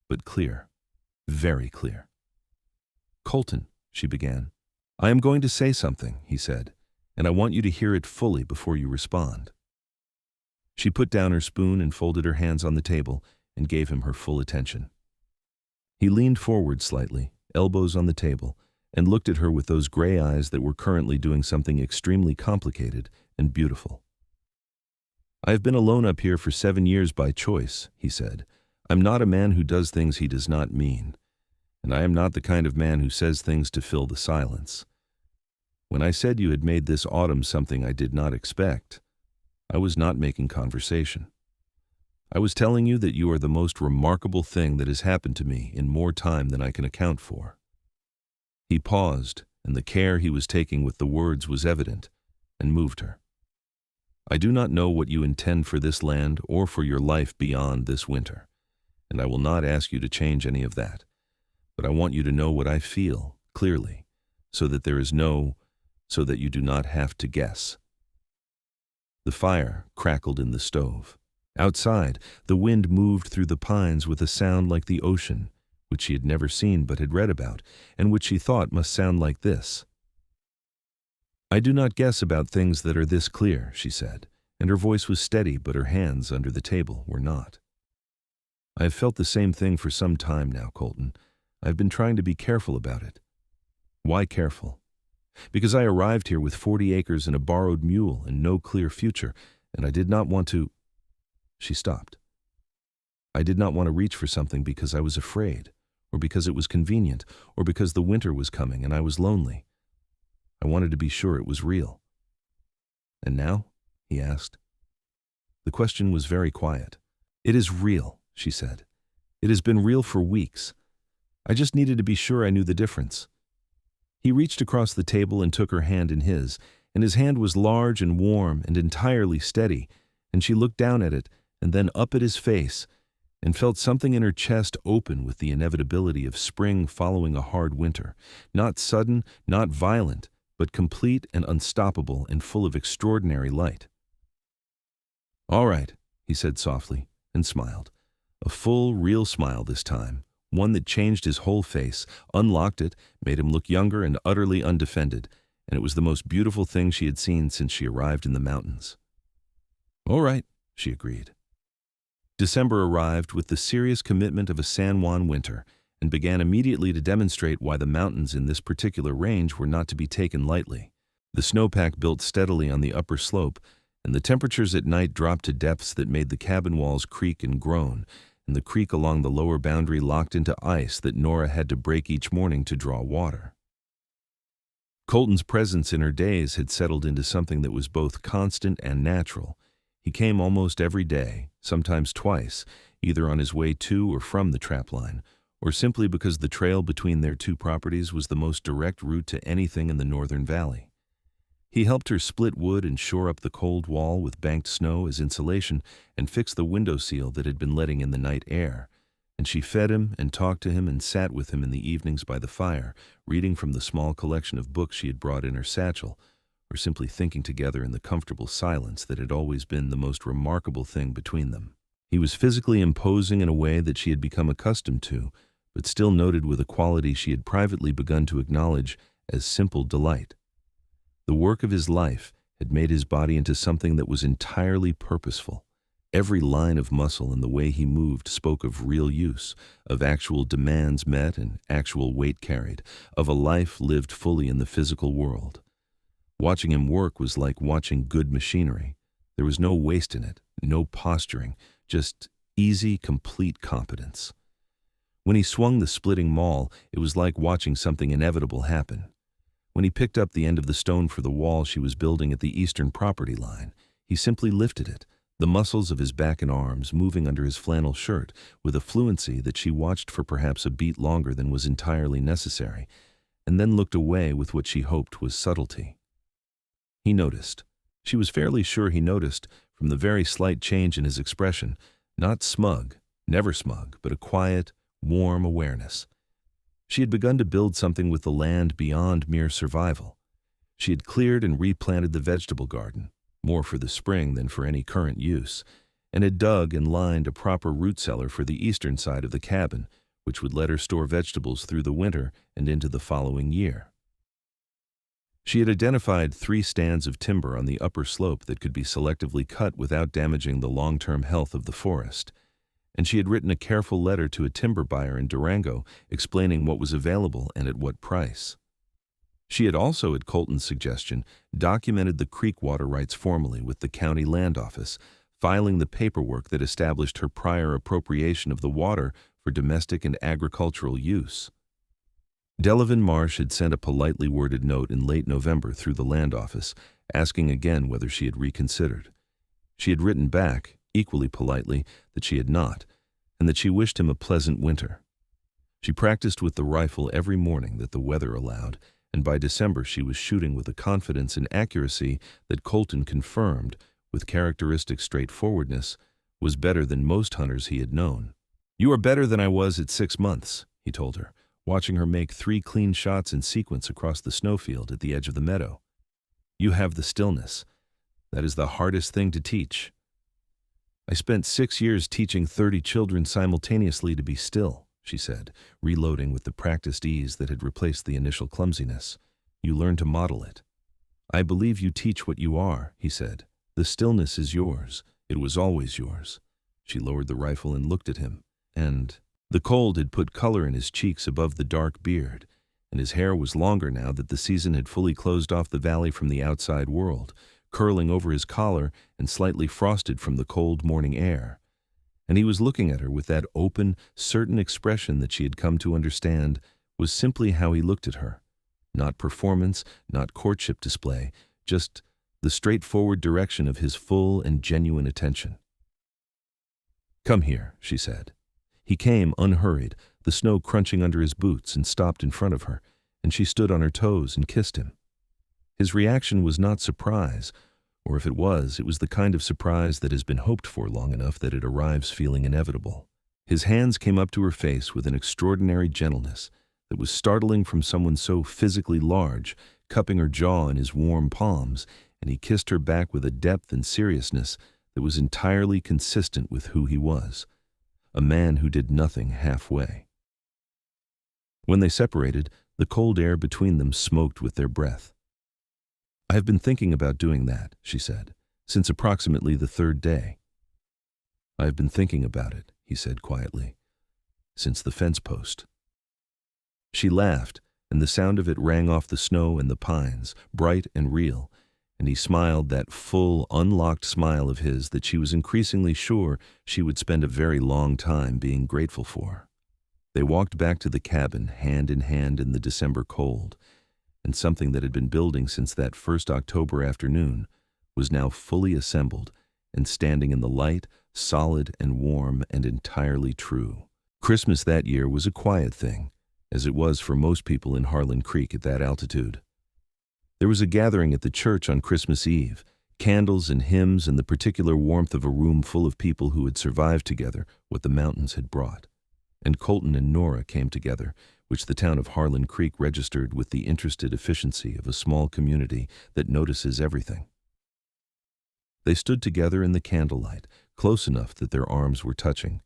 but clear, very clear. "Colton," she began. "I am going to say something," he said, "and I want you to hear it fully before you respond." She put down her spoon and folded her hands on the table and gave him her full attention. He leaned forward slightly, elbows on the table, and looked at her with those gray eyes that were currently doing something extremely complicated and beautiful. "I have been alone up here for 7 years by choice," he said. "I'm not a man who does things he does not mean, and I am not the kind of man who says things to fill the silence. When I said you had made this autumn something I did not expect, I was not making conversation. I was telling you that you are the most remarkable thing that has happened to me in more time than I can account for." He paused, and the care he was taking with the words was evident, and moved her. "I do not know what you intend for this land or for your life beyond this winter, and I will not ask you to change any of that, but I want you to know what I feel, clearly, so that you do not have to guess." The fire crackled in the stove. Outside, the wind moved through the pines with a sound like the ocean, which she had never seen but had read about, and which she thought must sound like this. "I do not guess about things that are this clear," she said, and her voice was steady, but her hands under the table were not. "I have felt the same thing for some time now, Colton. I have been trying to be careful about it." "Why careful?" "Because I arrived here with 40 acres and a borrowed mule and no clear future, and I did not want to—" She stopped. "I did not want to reach for something because I was afraid, or because it was convenient, or because the winter was coming and I was lonely. I wanted to be sure it was real." "And now?" he asked. The question was very quiet. "It is real," she said. "It has been real for weeks. I just needed to be sure I knew the difference." He reached across the table and took her hand in his, and his hand was large and warm and entirely steady, and she looked down at it and then up at his face, and felt something in her chest open with the inevitability of spring following a hard winter, not sudden, not violent, but complete and unstoppable and full of extraordinary light. "All right," he said softly, and smiled. A full, real smile this time, one that changed his whole face, unlocked it, made him look younger and utterly undefended, and it was the most beautiful thing she had seen since she arrived in the mountains. "All right," she agreed. December arrived with the serious commitment of a San Juan winter and began immediately to demonstrate why the mountains in this particular range were not to be taken lightly. The snowpack built steadily on the upper slope, and the temperatures at night dropped to depths that made the cabin walls creak and groan, and the creek along the lower boundary locked into ice that Nora had to break each morning to draw water. Colton's presence in her days had settled into something that was both constant and natural. He came almost every day, sometimes twice, either on his way to or from the trapline, or simply because the trail between their two properties was the most direct route to anything in the northern valley. He helped her split wood and shore up the cold wall with banked snow as insulation and fix the window seal that had been letting in the night air, and she fed him and talked to him and sat with him in the evenings by the fire, reading from the small collection of books she had brought in her satchel, or simply thinking together in the comfortable silence that had always been the most remarkable thing between them. He was physically imposing in a way that she had become accustomed to, but still noted with a quality she had privately begun to acknowledge as simple delight. The work of his life had made his body into something that was entirely purposeful. Every line of muscle and the way he moved spoke of real use, of actual demands met and actual weight carried, of a life lived fully in the physical world. Watching him work was like watching good machinery. There was no waste in it, no posturing, just easy, complete competence. When he swung the splitting maul, it was like watching something inevitable happen. When he picked up the end of the stone for the wall she was building at the eastern property line, he simply lifted it, the muscles of his back and arms moving under his flannel shirt with a fluency that she watched for perhaps a beat longer than was entirely necessary, and then looked away with what she hoped was subtlety. He noticed. She was fairly sure he noticed, from the very slight change in his expression, not smug, never smug, but a quiet, warm awareness. She had begun to build something with the land beyond mere survival. She had cleared and replanted the vegetable garden, more for the spring than for any current use, and had dug and lined a proper root cellar for the eastern side of the cabin, which would let her store vegetables through the winter and into the following year. She had identified 3 stands of timber on the upper slope that could be selectively cut without damaging the long-term health of the forest, and she had written a careful letter to a timber buyer in Durango explaining what was available and at what price. She had also, at Colton's suggestion, documented the creek water rights formally with the county land office, filing the paperwork that established her prior appropriation of the water for domestic and agricultural use. Delevan Marsh had sent a politely worded note in late November through the land office, asking again whether she had reconsidered. She had written back, equally politely, that she had not, and that she wished him a pleasant winter. She practiced with the rifle every morning that the weather allowed, and by December she was shooting with a confidence and accuracy that Colton confirmed, with characteristic straightforwardness, was better than most hunters he had known. "You are better than I was at 6 months," he told her, watching her make 3 clean shots in sequence across the snowfield at the edge of the meadow. "You have the stillness. That is the hardest thing to teach. I spent 6 years teaching 30 children simultaneously to be still," she said, reloading with the practiced ease that had replaced the initial clumsiness. "You learn to model it." "I believe you teach what you are," he said. "The stillness is yours. It was always yours." She lowered the rifle and looked at him, and the cold had put color in his cheeks above the dark beard, and his hair was longer now that the season had fully closed off the valley from the outside world, curling over his collar and slightly frosted from the cold morning air. And he was looking at her with that open, certain expression that she had come to understand was simply how he looked at her. Not performance, not courtship display, just the straightforward direction of his full and genuine attention. "Come here," she said. He came unhurried, the snow crunching under his boots, and stopped in front of her, and she stood on her toes and kissed him. His reaction was not surprise, or if it was the kind of surprise that has been hoped for long enough that it arrives feeling inevitable. His hands came up to her face with an extraordinary gentleness that was startling from someone so physically large, cupping her jaw in his warm palms, and he kissed her back with a depth and seriousness that was entirely consistent with who he was, a man who did nothing halfway. When they separated, the cold air between them smoked with their breath. "I have been thinking about doing that," she said, "since approximately the third day." "I have been thinking about it," he said quietly, "since the fence post." She laughed, and the sound of it rang off the snow and the pines, bright and real, and he smiled that full, unlocked smile of his that she was increasingly sure she would spend a very long time being grateful for. They walked back to the cabin, hand in hand in the December cold, and something that had been building since that first October afternoon was now fully assembled and standing in the light, solid and warm and entirely true. Christmas that year was a quiet thing, as it was for most people in Harlan Creek at that altitude. There was a gathering at the church on Christmas Eve, candles and hymns and the particular warmth of a room full of people who had survived together what the mountains had brought. And Colton and Nora came together, which the town of Harlan Creek registered with the interested efficiency of a small community that notices everything. They stood together in the candlelight, close enough that their arms were touching,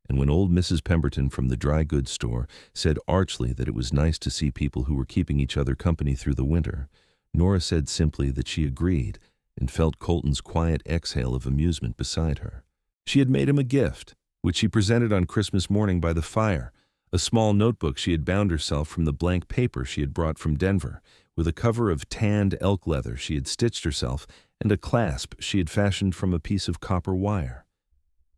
and when old Mrs. Pemberton from the dry goods store said archly that it was nice to see people who were keeping each other company through the winter, Nora said simply that she agreed and felt Colton's quiet exhale of amusement beside her. She had made him a gift, which she presented on Christmas morning by the fire, a small notebook she had bound herself from the blank paper she had brought from Denver, with a cover of tanned elk leather she had stitched herself and a clasp she had fashioned from a piece of copper wire.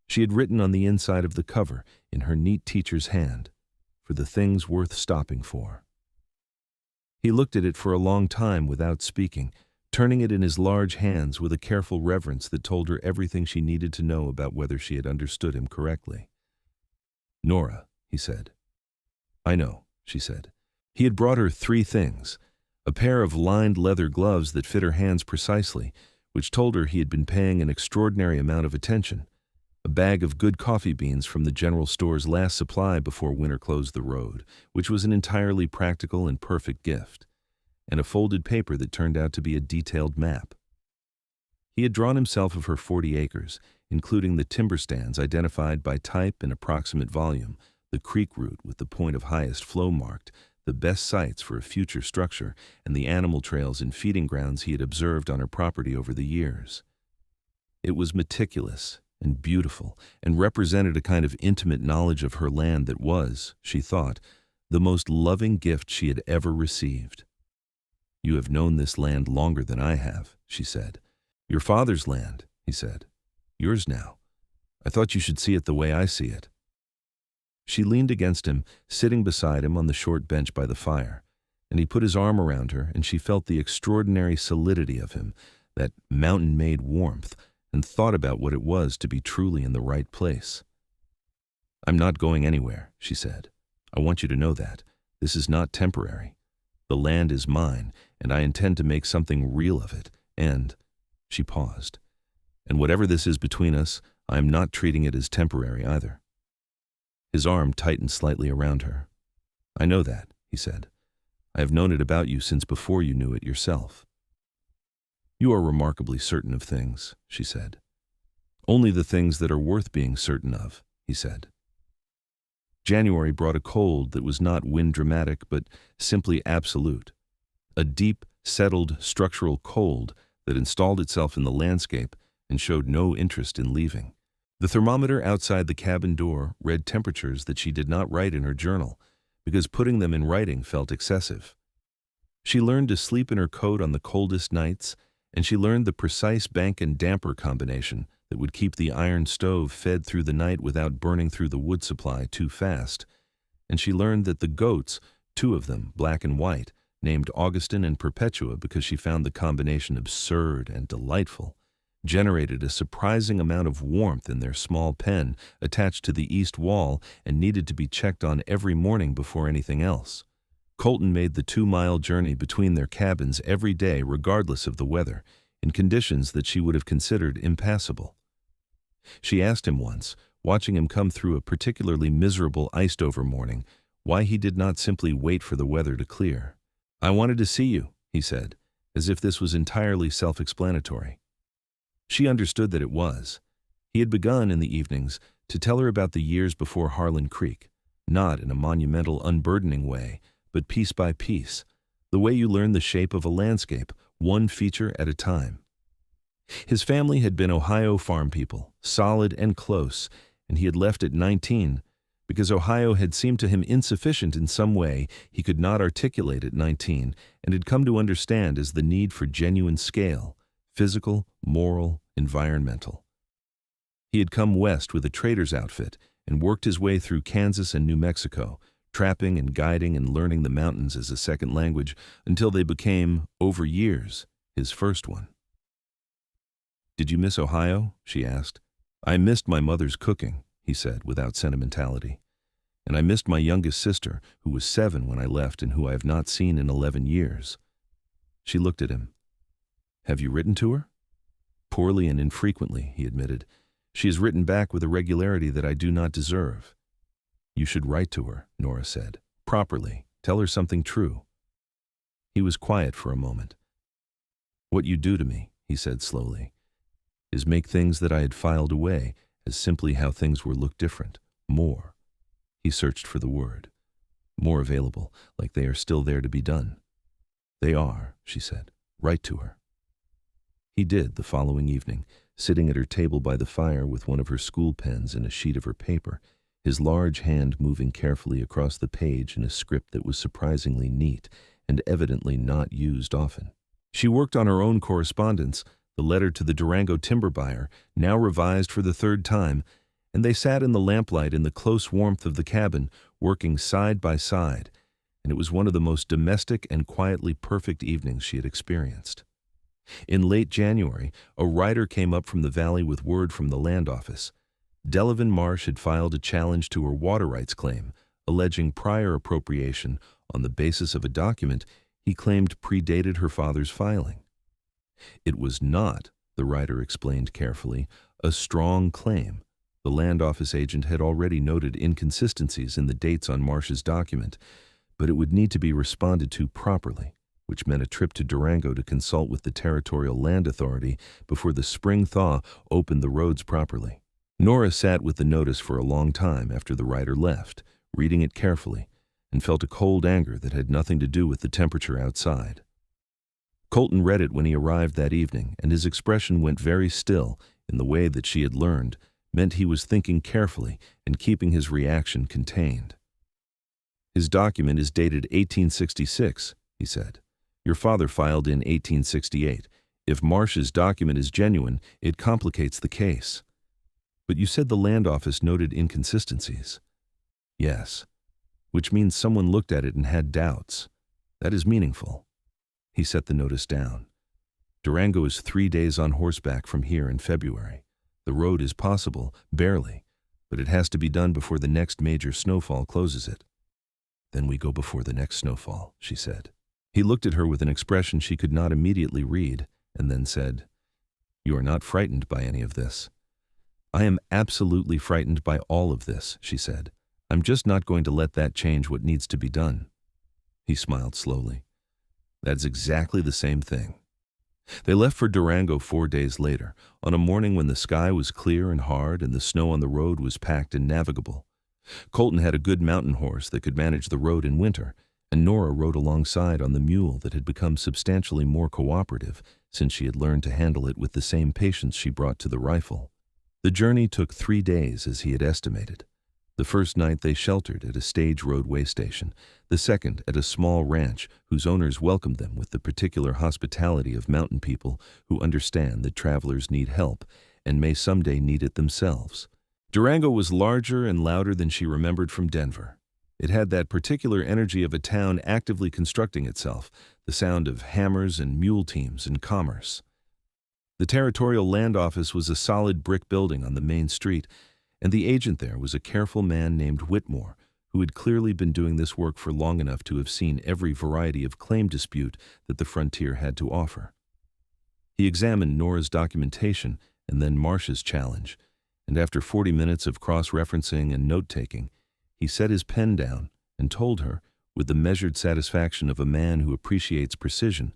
She had written on the inside of the cover, in her neat teacher's hand, "For the things worth stopping for." He looked at it for a long time without speaking, turning it in his large hands with a careful reverence that told her everything she needed to know about whether she had understood him correctly. "Nora," he said. "I know," she said. He had brought her 3 things: a pair of lined leather gloves that fit her hands precisely, which told her he had been paying an extraordinary amount of attention, a bag of good coffee beans from the general store's last supply before winter closed the road, which was an entirely practical and perfect gift, and a folded paper that turned out to be a detailed map. He had drawn himself of her 40 acres, including the timber stands identified by type and approximate volume, the creek route with the point of highest flow marked, the best sites for a future structure, and the animal trails and feeding grounds he had observed on her property over the years. It was meticulous and beautiful, and represented a kind of intimate knowledge of her land that was, she thought, the most loving gift she had ever received. "You have known this land longer than I have," she said. "Your father's land," he said. "Yours now. I thought you should see it the way I see it." She leaned against him, sitting beside him on the short bench by the fire, and he put his arm around her, and she felt the extraordinary solidity of him, that mountain-made warmth, and thought about what it was to be truly in the right place. "I'm not going anywhere," she said. "I want you to know that. This is not temporary. The land is mine, and I intend to make something real of it, and—" she paused. "And whatever this is between us, I am not treating it as temporary either." His arm tightened slightly around her. "I know that," he said. "I have known it about you since before you knew it yourself." "You are remarkably certain of things," she said. "Only the things that are worth being certain of," he said. January brought a cold that was not wind-dramatic but simply absolute, a deep, settled, structural cold that installed itself in the landscape and showed no interest in leaving. The thermometer outside the cabin door read temperatures that she did not write in her journal, because putting them in writing felt excessive. She learned to sleep in her coat on the coldest nights, and she learned the precise bank and damper combination that would keep the iron stove fed through the night without burning through the wood supply too fast, and she learned that the goats, 2 of them, black and white, named Augustine and Perpetua because she found the combination absurd and delightful, generated a surprising amount of warmth in their small pen attached to the east wall and needed to be checked on every morning before anything else. Colton made the 2-mile journey between their cabins every day regardless of the weather, in conditions that she would have considered impassable. She asked him once, watching him come through a particularly miserable iced-over morning, why he did not simply wait for the weather to clear. "I wanted to see you," he said, as if this was entirely self-explanatory. She understood that it was. He had begun, in the evenings, to tell her about the years before Harlan Creek, not in a monumental, unburdening way, but piece by piece, the way you learn the shape of a landscape, one feature at a time. His family had been Ohio farm people, solid and close, and he had left at 19 because Ohio had seemed to him insufficient in some way he could not articulate at 19 and had come to understand as the need for genuine scale, physical, moral, environmental. He had come west with a trader's outfit and worked his way through Kansas and New Mexico, trapping and guiding and learning the mountains as a second language until they became, over years, his first one. "Did you miss Ohio?" she asked. "I missed my mother's cooking," he said without sentimentality. "And I missed my youngest sister, who was 7 when I left and who I have not seen in 11 years. She looked at him. "Have you written to her?" "Poorly and infrequently," he admitted. "She has written back with a regularity that I do not deserve." "You should write to her," Nora said. "Properly. Tell her something true." He was quiet for a moment. "What you do to me," he said slowly, "is make things that I had filed away as simply how things were look different, more." He searched for the word. "More available, like they are still there to be done." "They are," she said. "Write to her." He did the following evening, sitting at her table by the fire with one of her school pens and a sheet of her paper, his large hand moving carefully across the page in a script that was surprisingly neat and evidently not used often. She worked on her own correspondence, the letter to the Durango timber buyer, now revised for the 3rd time, and they sat in the lamplight in the close warmth of the cabin, working side by side, and it was one of the most domestic and quietly perfect evenings she had experienced. In late January, a rider came up from the valley with word from the land office. Delevan Marsh had filed a challenge to her water rights claim, alleging prior appropriation on the basis of a document he claimed predated her father's filing. It was not, the writer explained carefully, a strong claim. The land office agent had already noted inconsistencies in the dates on Marsh's document, but it would need to be responded to properly, which meant a trip to Durango to consult with the Territorial Land Authority before the spring thaw opened the roads properly. Nora sat with the notice for a long time after the writer left, reading it carefully, and felt a cold anger that had nothing to do with the temperature outside. Colton read it when he arrived that evening, and his expression went very still in the way that she had learned, meant he was thinking carefully and keeping his reaction contained. "His document is dated 1866, he said. "Your father filed in 1868. If Marsh's document is genuine, it complicates the case." "But you said the land office noted inconsistencies." "Yes, which means someone looked at it and had doubts. That is meaningful." He set the notice down. "Durango is 3 days on horseback from here in February. The road is possible, barely, but it has to be done before the next major snowfall closes it." "Then we go before the next snowfall," she said. He looked at her with an expression she could not immediately read, and then said, "You are not frightened by any of this." "I am absolutely frightened by all of this," she said. "I'm just not going to let that change what needs to be done." He smiled slowly. "That's exactly the same thing." They left for Durango 4 days later, on a morning when the sky was clear and hard and the snow on the road was packed and navigable. Colton had a good mountain horse that could manage the road in winter, and Nora rode alongside on the mule that had become substantially more cooperative since she had learned to handle it with the same patience she brought to the rifle. The journey took 3 days as he had estimated. The first night they sheltered at a stage roadway station, the second at a small ranch whose owners welcomed them with the particular hospitality of mountain people who understand that travelers need help and may someday need it themselves. Durango was larger and louder than she remembered from Denver. It had that particular energy of a town actively constructing itself, the sound of hammers and mule teams and commerce. The Territorial Land Office was a solid brick building on the main street, and the agent there was a careful man named Whitmore, who had clearly been doing this work for long enough to have seen every variety of claim dispute that the frontier had to offer. He examined Nora's documentation and then Marsh's challenge, and after 40 minutes of cross-referencing and note-taking, he set his pen down and told her, with the measured satisfaction of a man who appreciates precision,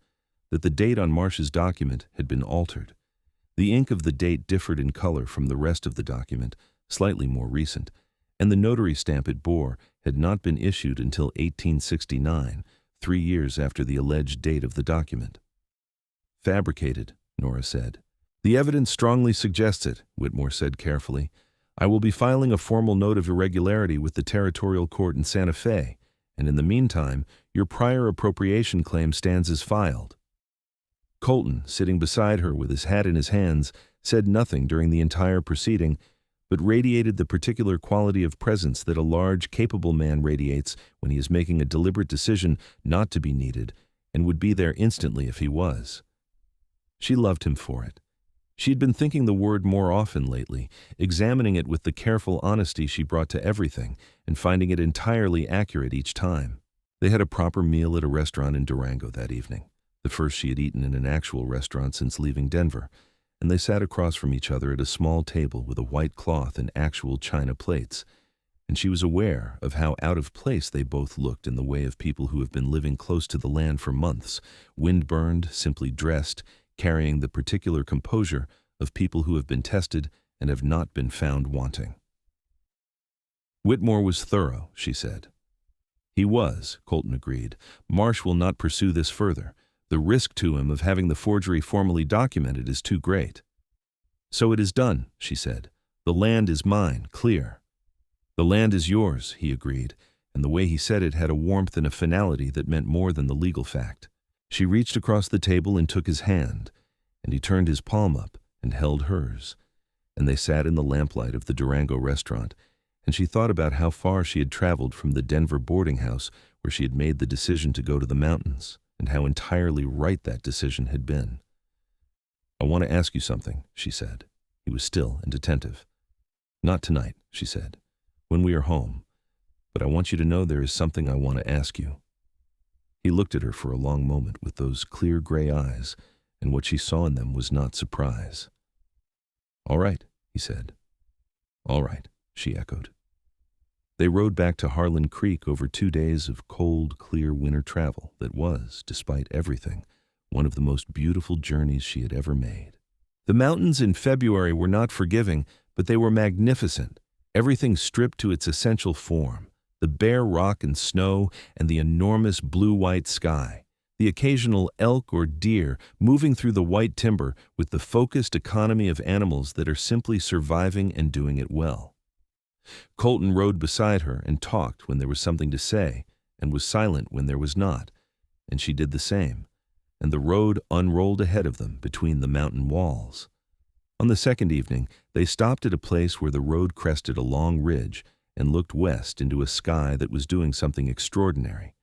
that the date on Marsh's document had been altered. The ink of the date differed in color from the rest of the document, slightly more recent, and the notary stamp it bore had not been issued until 1869, 3 years after the alleged date of the document. "Fabricated," Nora said. "The evidence strongly suggests it," Whitmore said carefully. "I will be filing a formal note of irregularity with the Territorial Court in Santa Fe, and in the meantime, your prior appropriation claim stands as filed." Colton, sitting beside her with his hat in his hands, said nothing during the entire proceeding, but radiated the particular quality of presence that a large, capable man radiates when he is making a deliberate decision not to be needed, and would be there instantly if he was. She loved him for it. She had been thinking the word more often lately, examining it with the careful honesty she brought to everything, and finding it entirely accurate each time. They had a proper meal at a restaurant in Durango that evening, the first she had eaten in an actual restaurant since leaving Denver, and they sat across from each other at a small table with a white cloth and actual china plates, and she was aware of how out of place they both looked in the way of people who have been living close to the land for months, wind-burned, simply dressed, carrying the particular composure of people who have been tested and have not been found wanting. "Whitmore was thorough," she said. "He was," Colton agreed. "Marsh will not pursue this further. The risk to him of having the forgery formally documented is too great." "So it is done," she said. "The land is mine, clear." "The land is yours," he agreed, and the way he said it had a warmth and a finality that meant more than the legal fact. She reached across the table and took his hand, and he turned his palm up and held hers, and they sat in the lamplight of the Durango restaurant, and she thought about how far she had traveled from the Denver boarding house where she had made the decision to go to the mountains, and how entirely right that decision had been. "I want to ask you something," she said. He was still and attentive. "Not tonight," she said, "when we are home, but I want you to know there is something I want to ask you." He looked at her for a long moment with those clear gray eyes, and what she saw in them was not surprise. "All right," he said. "All right," she echoed. They rode back to Harlan Creek over 2 days of cold, clear winter travel that was, despite everything, one of the most beautiful journeys she had ever made. The mountains in February were not forgiving, but they were magnificent, everything stripped to its essential form. The bare rock and snow, and the enormous blue-white sky, the occasional elk or deer moving through the white timber with the focused economy of animals that are simply surviving and doing it well. Colton rode beside her and talked when there was something to say, and was silent when there was not, and she did the same, and the road unrolled ahead of them between the mountain walls. On the second evening, they stopped at a place where the road crested a long ridge and looked west into a sky that was doing something extraordinary.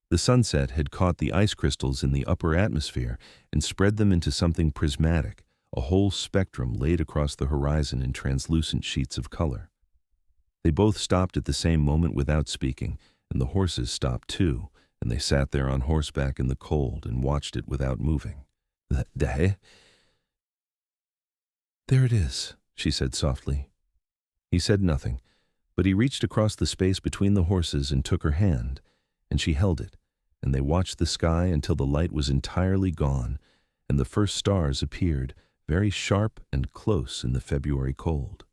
The sunset had caught the ice crystals in the upper atmosphere and spread them into something prismatic, a whole spectrum laid across the horizon in translucent sheets of color. They both stopped at the same moment without speaking, and the horses stopped too, and they sat there on horseback in the cold and watched it without moving. "There it is," she said softly. He said nothing, but he reached across the space between the horses and took her hand, and she held it, and they watched the sky until the light was entirely gone, and the first stars appeared, very sharp and close in the February cold.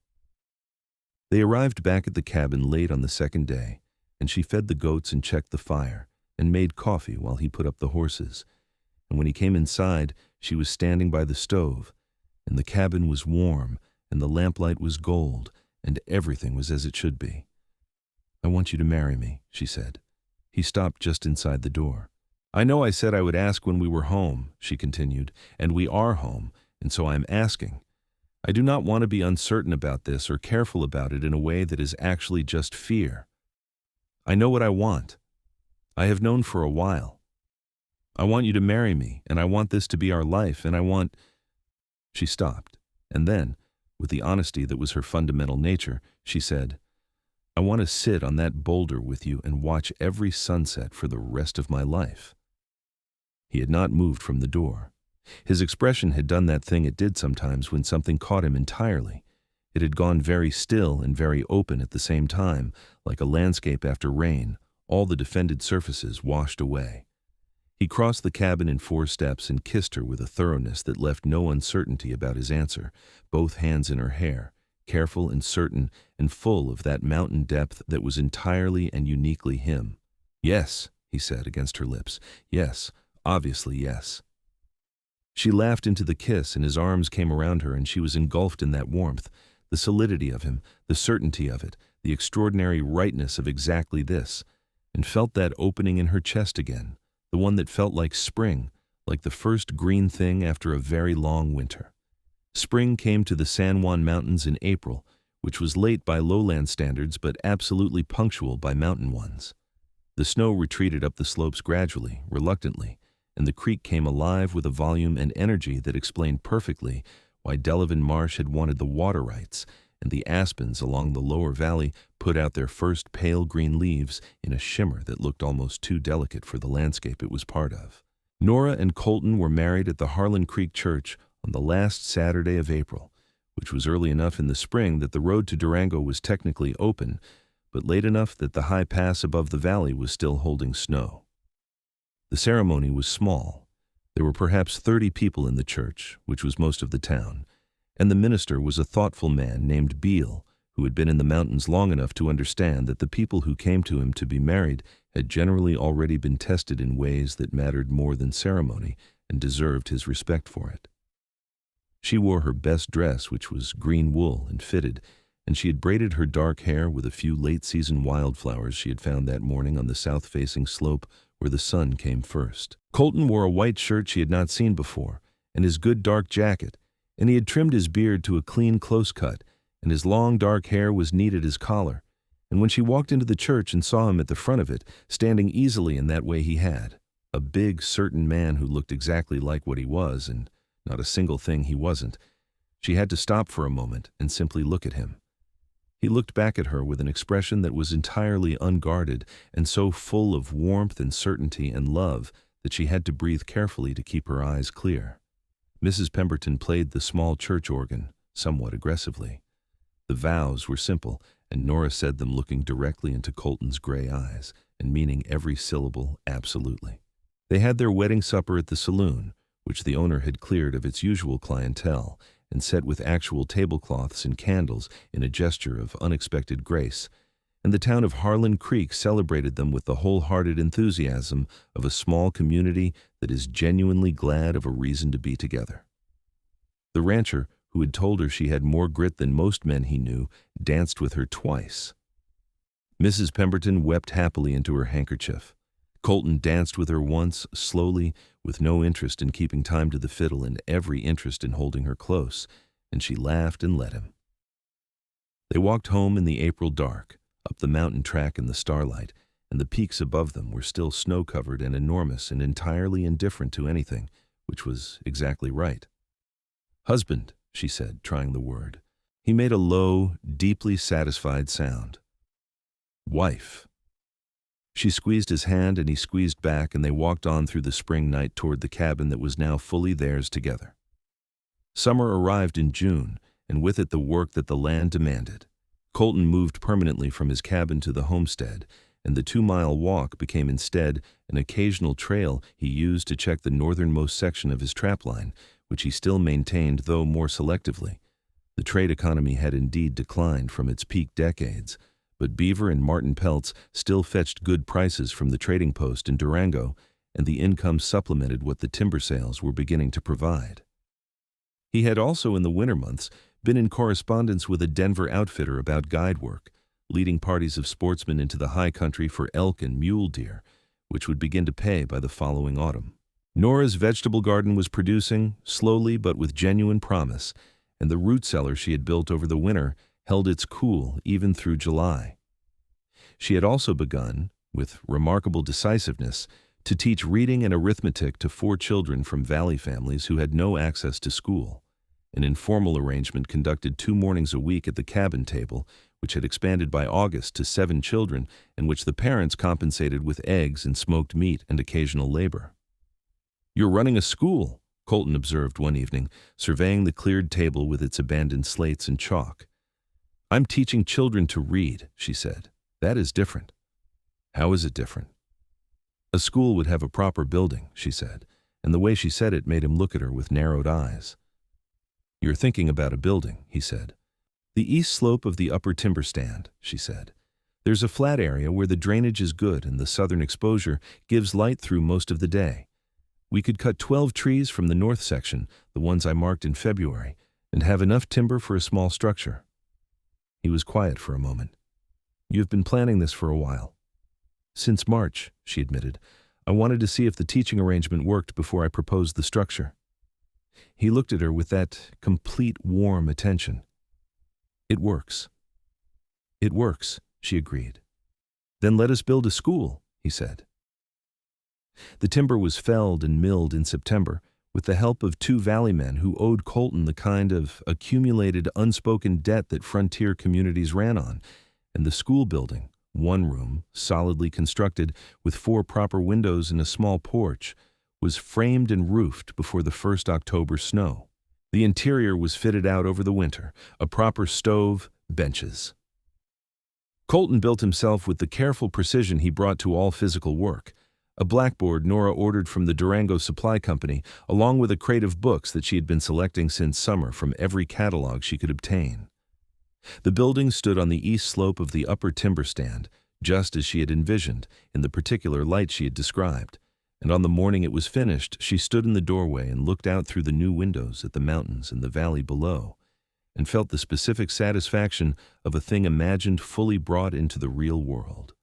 They arrived back at the cabin late on the second day, and she fed the goats and checked the fire, and made coffee while he put up the horses, and when he came inside, she was standing by the stove, and the cabin was warm, and the lamplight was gold, and everything was as it should be. "I want you to marry me," she said. He stopped just inside the door. "I know I said I would ask when we were home," she continued, "and we are home, and so I am asking. I do not want to be uncertain about this or careful about it in a way that is actually just fear. I know what I want. I have known for a while. I want you to marry me, and I want this to be our life, and I want—" She stopped, and then, with the honesty that was her fundamental nature, she said, "I want to sit on that boulder with you and watch every sunset for the rest of my life." He had not moved from the door. His expression had done that thing it did sometimes when something caught him entirely. It had gone very still and very open at the same time, like a landscape after rain, all the defended surfaces washed away. He crossed the cabin in 4 steps and kissed her with a thoroughness that left no uncertainty about his answer, both hands in her hair, careful and certain and full of that mountain depth that was entirely and uniquely him. "Yes," he said against her lips. "Yes, obviously yes." She laughed into the kiss, and his arms came around her, and she was engulfed in that warmth, the solidity of him, the certainty of it, the extraordinary rightness of exactly this, and felt that opening in her chest again, the one that felt like spring, like the first green thing after a very long winter. Spring came to the San Juan Mountains in April, which was late by lowland standards but absolutely punctual by mountain ones. The snow retreated up the slopes gradually, reluctantly, and the creek came alive with a volume and energy that explained perfectly why Delevan Marsh had wanted the water rights, and the aspens along the lower valley put out their first pale green leaves in a shimmer that looked almost too delicate for the landscape it was part of. Nora and Colton were married at the Harlan Creek Church on the last Saturday of April, which was early enough in the spring that the road to Durango was technically open, but late enough that the high pass above the valley was still holding snow. The ceremony was small. There were perhaps 30 people in the church, which was most of the town, and the minister was a thoughtful man named Beale, who had been in the mountains long enough to understand that the people who came to him to be married had generally already been tested in ways that mattered more than ceremony and deserved his respect for it. She wore her best dress, which was green wool and fitted, and she had braided her dark hair with a few late-season wildflowers she had found that morning on the south-facing slope where the sun came first. Colton wore a white shirt she had not seen before, and his good dark jacket, and he had trimmed his beard to a clean close cut, and his long dark hair was neat at his collar, and when she walked into the church and saw him at the front of it, standing easily in that way he had, a big, certain man who looked exactly like what he was, and not a single thing he wasn't, she had to stop for a moment and simply look at him. He looked back at her with an expression that was entirely unguarded and so full of warmth and certainty and love that she had to breathe carefully to keep her eyes clear. Mrs. Pemberton played the small church organ, somewhat aggressively. The vows were simple, and Nora said them looking directly into Colton's gray eyes and meaning every syllable absolutely. They had their wedding supper at the saloon, which the owner had cleared of its usual clientele, and set with actual tablecloths and candles in a gesture of unexpected grace, and the town of Harlan Creek celebrated them with the wholehearted enthusiasm of a small community that is genuinely glad of a reason to be together. The rancher, who had told her she had more grit than most men he knew, danced with her twice. Mrs. Pemberton wept happily into her handkerchief. Colton danced with her once, slowly, with no interest in keeping time to the fiddle and every interest in holding her close, and she laughed and let him. They walked home in the April dark, up the mountain track in the starlight, and the peaks above them were still snow-covered and enormous and entirely indifferent to anything, which was exactly right. "Husband," she said, trying the word. He made a low, deeply satisfied sound. "Wife." She squeezed his hand and he squeezed back, and they walked on through the spring night toward the cabin that was now fully theirs together. Summer arrived in June, and with it the work that the land demanded. Colton moved permanently from his cabin to the homestead, and the 2-mile walk became instead an occasional trail he used to check the northernmost section of his trapline, which he still maintained, though more selectively. The trade economy had indeed declined from its peak decades, but beaver and marten pelts still fetched good prices from the trading post in Durango, and the income supplemented what the timber sales were beginning to provide. He had also, in the winter months, been in correspondence with a Denver outfitter about guide work, leading parties of sportsmen into the high country for elk and mule deer, which would begin to pay by the following autumn. Nora's vegetable garden was producing, slowly but with genuine promise, and the root cellar she had built over the winter held its cool even through July. She had also begun, with remarkable decisiveness, to teach reading and arithmetic to 4 children from valley families who had no access to school. An informal arrangement conducted 2 mornings a week at the cabin table, which had expanded by August to 7 children, and which the parents compensated with eggs and smoked meat and occasional labor. "You're running a school," Colton observed one evening, surveying the cleared table with its abandoned slates and chalk. I'm teaching children to read, she said. That is different. How is it different? A school would have a proper building, she said, and the way she said it made him look at her with narrowed eyes. You're thinking about a building, he said. The east slope of the upper timber stand, she said. There's a flat area where the drainage is good and the southern exposure gives light through most of the day. We could cut 12 trees from the north section, the ones I marked in February, and have enough timber for a small structure. He was quiet for a moment. You've been planning this for a while. Since March, she admitted. I wanted to see if the teaching arrangement worked before I proposed the structure. He looked at her with that complete warm attention. It works. It works, she agreed. Then let us build a school, he said. The timber was felled and milled in September with the help of 2 valleymen who owed Colton the kind of accumulated unspoken debt that frontier communities ran on, and the school building, 1 room, solidly constructed with 4 proper windows and a small porch, was framed and roofed before the first October snow. The interior was fitted out over the winter, a proper stove, benches. Colton built himself with the careful precision he brought to all physical work. A blackboard Nora ordered from the Durango Supply Company, along with a crate of books that she had been selecting since summer from every catalog she could obtain. The building stood on the east slope of the upper timber stand, just as she had envisioned, in the particular light she had described. And on the morning it was finished, she stood in the doorway and looked out through the new windows at the mountains and the valley below, and felt the specific satisfaction of a thing imagined fully brought into the real world.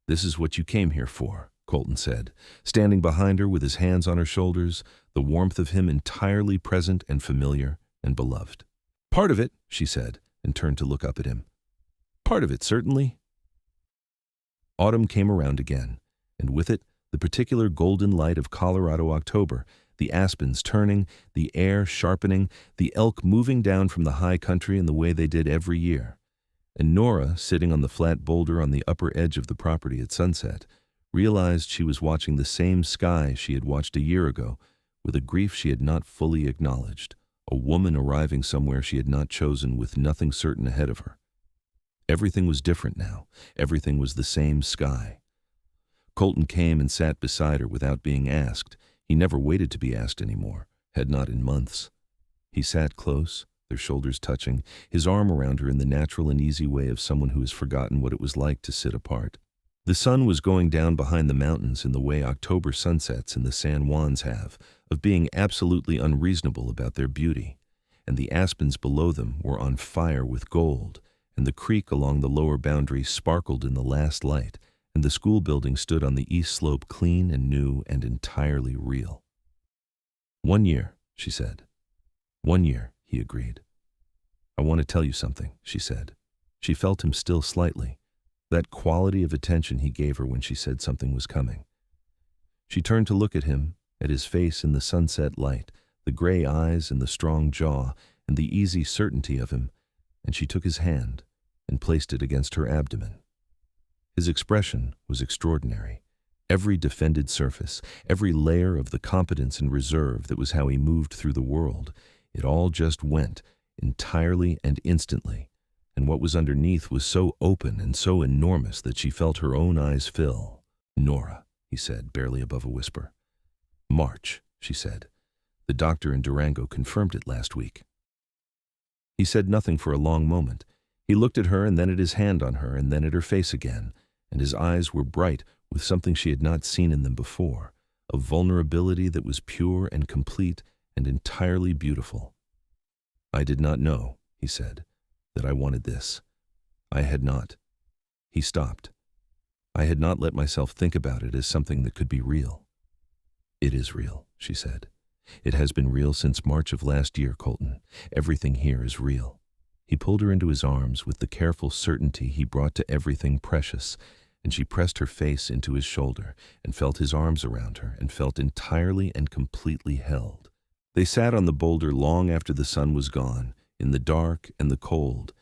This is what you came here for, Colton said, standing behind her with his hands on her shoulders, the warmth of him entirely present and familiar and beloved. Part of it, she said, and turned to look up at him. Part of it, certainly. Autumn came around again, and with it, the particular golden light of Colorado October, the aspens turning, the air sharpening, the elk moving down from the high country in the way they did every year. And Nora, sitting on the flat boulder on the upper edge of the property at sunset, realized she was watching the same sky she had watched a year ago, with a grief she had not fully acknowledged, a woman arriving somewhere she had not chosen with nothing certain ahead of her. Everything was different now. Everything was the same sky. Colton came and sat beside her without being asked. He never waited to be asked anymore, had not in months. He sat close, their shoulders touching, his arm around her in the natural and easy way of someone who has forgotten what it was like to sit apart. The sun was going down behind the mountains in the way October sunsets in the San Juans have, of being absolutely unreasonable about their beauty, and the aspens below them were on fire with gold, and the creek along the lower boundary sparkled in the last light, and the school building stood on the east slope clean and new and entirely real. 1 year, she said. 1 year, he agreed. I want to tell you something, she said. She felt him still slightly, that quality of attention he gave her when she said something was coming. She turned to look at him, at his face in the sunset light, the gray eyes and the strong jaw, and the easy certainty of him, and she took his hand and placed it against her abdomen. His expression was extraordinary. Every defended surface, every layer of the competence and reserve that was how he moved through the world, it all just went, entirely and instantly, and what was underneath was so open and so enormous that she felt her own eyes fill. Nora, he said, barely above a whisper. March, she said. The doctor in Durango confirmed it last week. He said nothing for a long moment. He looked at her and then at his hand on her and then at her face again, and his eyes were bright with something she had not seen in them before, a vulnerability that was pure and complete and entirely beautiful. I did not know, he said, that I wanted this. I had not. He stopped. I had not let myself think about it as something that could be real. It is real, she said. It has been real since March of last year, Colton. Everything here is real. He pulled her into his arms with the careful certainty he brought to everything precious, and she pressed her face into his shoulder and felt his arms around her and felt entirely and completely held. They sat on the boulder long after the sun was gone, in the dark and the cold,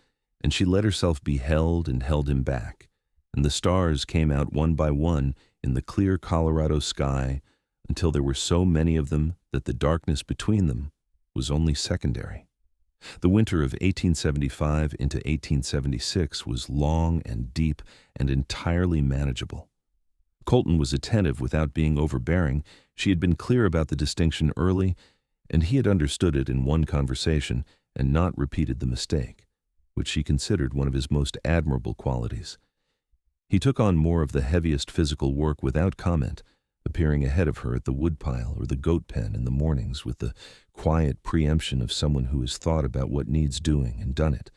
and she let herself be held and held him back, and the stars came out one by one in the clear Colorado sky until there were so many of them that the darkness between them was only secondary. The winter of 1875 into 1876 was long and deep and entirely manageable. Colton was attentive without being overbearing. She had been clear about the distinction early, and he had understood it in one conversation and not repeated the mistake, which she considered one of his most admirable qualities. He took on more of the heaviest physical work without comment, appearing ahead of her at the woodpile or the goat pen in the mornings with the quiet preemption of someone who has thought about what needs doing and done it,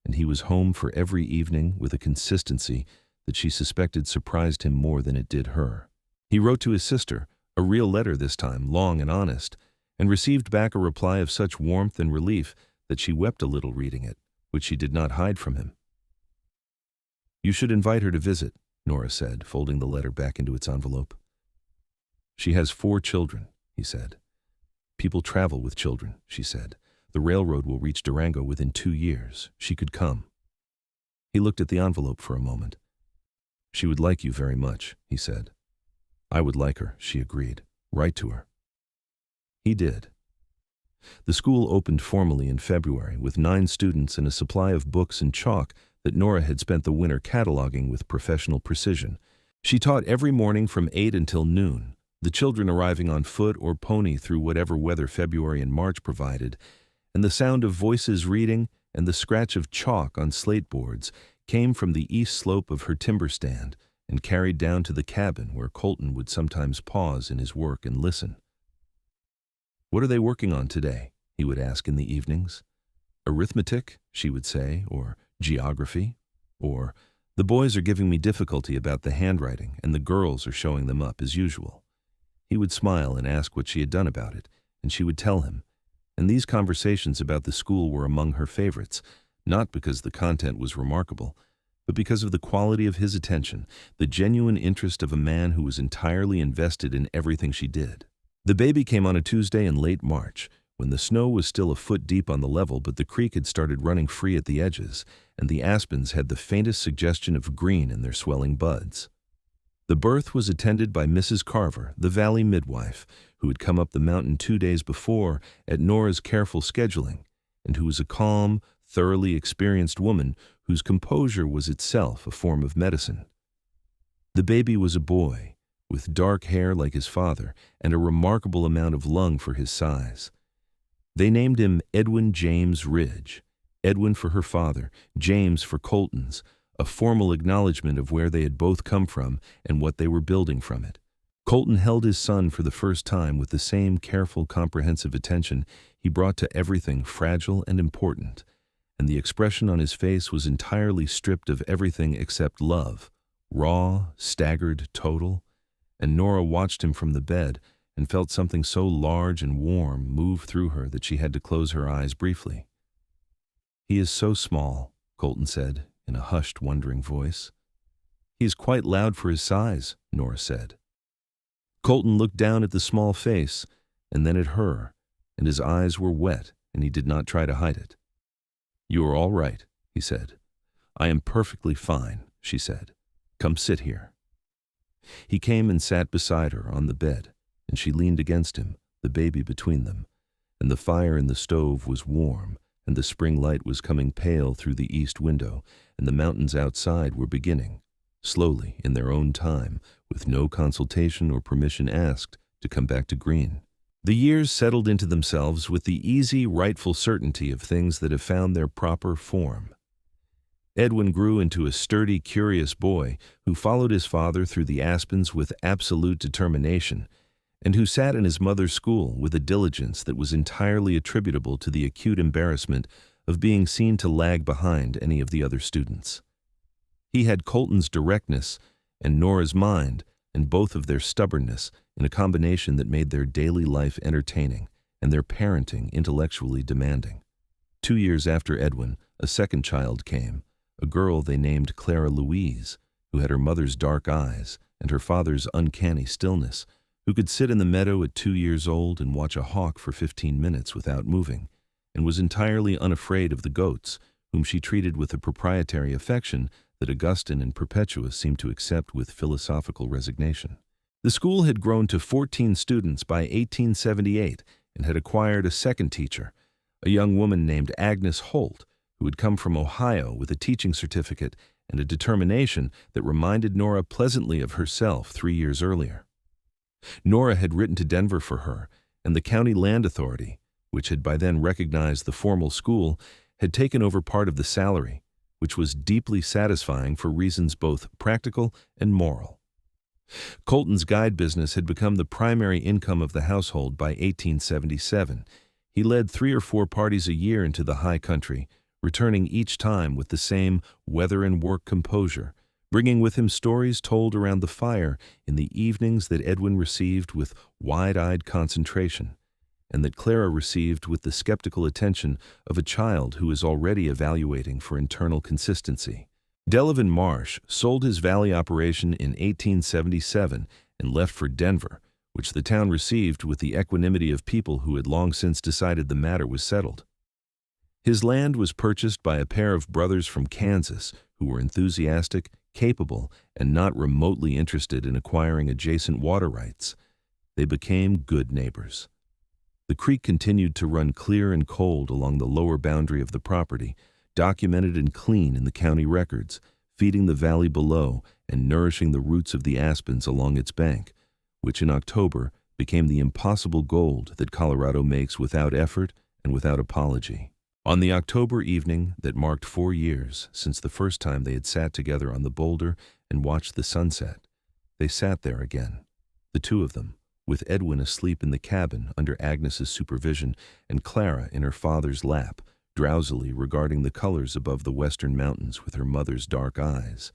and he was home for every evening with a consistency that she suspected surprised him more than it did her. He wrote to his sister, a real letter this time, long and honest, and received back a reply of such warmth and relief that she wept a little reading it, which she did not hide from him. "You should invite her to visit," Nora said, folding the letter back into its envelope. "She has 4 children," he said. "People travel with children," she said. "The railroad will reach Durango within 2 years. She could come." He looked at the envelope for a moment. "She would like you very much," he said. "I would like her," she agreed. "Write to her." He did. The school opened formally in February with 9 students and a supply of books and chalk that Nora had spent the winter cataloging with professional precision. She taught every morning from 8 until noon, the children arriving on foot or pony through whatever weather February and March provided, and the sound of voices reading and the scratch of chalk on slate boards came from the east slope of her timber stand and carried down to the cabin where Colton would sometimes pause in his work and listen. "What are they working on today?" he would ask in the evenings. "Arithmetic," she would say, or geography, or "The boys are giving me difficulty about the handwriting, and the girls are showing them up as usual." He would smile and ask what she had done about it, and she would tell him. And these conversations about the school were among her favorites, not because the content was remarkable, but because of the quality of his attention, the genuine interest of a man who was entirely invested in everything she did. The baby came on a Tuesday in late March, when the snow was still a foot deep on the level, but the creek had started running free at the edges, and the aspens had the faintest suggestion of green in their swelling buds. The birth was attended by Mrs. Carver, the valley midwife, who had come up the mountain 2 days before at Nora's careful scheduling, and who was a calm, thoroughly experienced woman whose composure was itself a form of medicine. The baby was a boy, with dark hair like his father and a remarkable amount of lung for his size. They named him Edwin James Ridge, Edwin for her father, James for Colton's, a formal acknowledgement of where they had both come from and what they were building from it. Colton held his son for the first time with the same careful, comprehensive attention he brought to everything fragile and important, and the expression on his face was entirely stripped of everything except love, raw, staggered, total, and Nora watched him from the bed and felt something so large and warm move through her that she had to close her eyes briefly. "He is so small," Colton said in a hushed, wondering voice. "He is quite loud for his size," Nora said. Colton looked down at the small face and then at her, and his eyes were wet, and he did not try to hide it. "You are all right," he said. "I am perfectly fine," she said. "Come sit here." He came and sat beside her on the bed, and she leaned against him, the baby between them, and the fire in the stove was warm, and the spring light was coming pale through the east window, and the mountains outside were beginning, slowly, in their own time, with no consultation or permission asked, to come back to green. The years settled into themselves with the easy, rightful certainty of things that have found their proper form. Edwin grew into a sturdy, curious boy who followed his father through the aspens with absolute determination, and who sat in his mother's school with a diligence that was entirely attributable to the acute embarrassment of being seen to lag behind any of the other students. He had Colton's directness and Nora's mind, and both of their stubbornness, in a combination that made their daily life entertaining and their parenting intellectually demanding. 2 years after Edwin, a second child came, a girl they named Clara Louise, who had her mother's dark eyes and her father's uncanny stillness, who could sit in the meadow at 2 years old and watch a hawk for 15 minutes without moving, and was entirely unafraid of the goats, whom she treated with a proprietary affection that Augustine and Perpetua seemed to accept with philosophical resignation. The school had grown to 14 students by 1878 and had acquired a second teacher, a young woman named Agnes Holt, who had come from Ohio with a teaching certificate and a determination that reminded Nora pleasantly of herself 3 years earlier. Nora had written to Denver for her, and the county land authority, which had by then recognized the formal school, had taken over part of the salary, which was deeply satisfying for reasons both practical and moral. Colton's guide business had become the primary income of the household by 1877. He led 3 or 4 parties a year into the high country, returning each time with the same weather and work composure, bringing with him stories told around the fire in the evenings that Edwin received with wide-eyed concentration, and that Clara received with the skeptical attention of a child who is already evaluating for internal consistency. Delevan Marsh sold his valley operation in 1877 and left for Denver, which the town received with the equanimity of people who had long since decided the matter was settled. His land was purchased by a pair of brothers from Kansas who were enthusiastic, capable, and not remotely interested in acquiring adjacent water rights. They became good neighbors. The creek continued to run clear and cold along the lower boundary of the property, documented and clean in the county records, feeding the valley below and nourishing the roots of the aspens along its bank, which in October became the impossible gold that Colorado makes without effort and without apology. On the October evening that marked 4 years since the first time they had sat together on the boulder and watched the sunset, they sat there again, the two of them, with Edwin asleep in the cabin under Agnes's supervision and Clara in her father's lap, drowsily regarding the colors above the western mountains with her mother's dark eyes.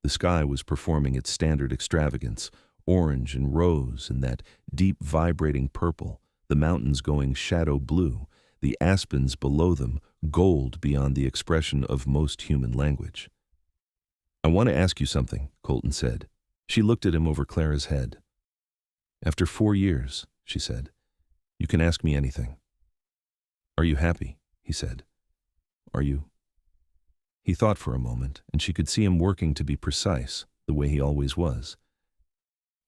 The sky was performing its standard extravagance, orange and rose and that deep vibrating purple, the mountains going shadow blue, the aspens below them gold beyond the expression of most human language. "I want to ask you something," Colton said. She looked at him over Clara's head. "After 4 years," she said, "you can ask me anything." "Are you happy?" he said. "Are you?" He thought for a moment, and she could see him working to be precise, the way he always was.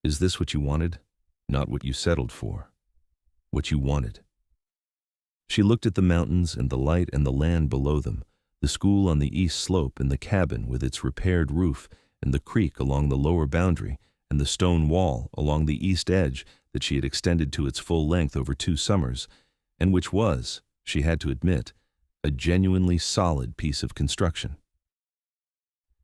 "Is this what you wanted? Not what you settled for. What you wanted." She looked at the mountains and the light and the land below them, the school on the east slope and the cabin with its repaired roof and the creek along the lower boundary and the stone wall along the east edge that she had extended to its full length over 2 summers, and which was, she had to admit, a genuinely solid piece of construction.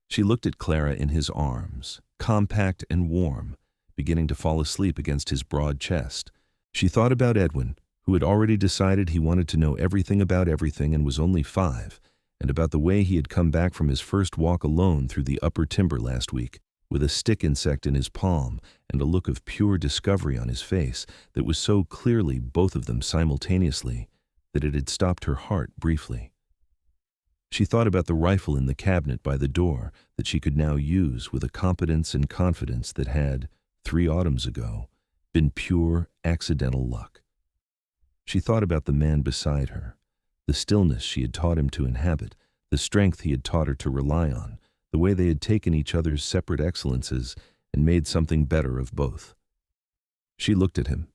She looked at Clara in his arms, compact and warm, beginning to fall asleep against his broad chest. She thought about Edwin, who had already decided he wanted to know everything about everything and was only 5, and about the way he had come back from his first walk alone through the upper timber last week, with a stick insect in his palm and a look of pure discovery on his face that was so clearly both of them simultaneously that it had stopped her heart briefly. She thought about the rifle in the cabinet by the door that she could now use with a competence and confidence that had, 3 autumns ago, been pure accidental luck. She thought about the man beside her, the stillness she had taught him to inhabit, the strength he had taught her to rely on, the way they had taken each other's separate excellences and made something better of both. She looked at him.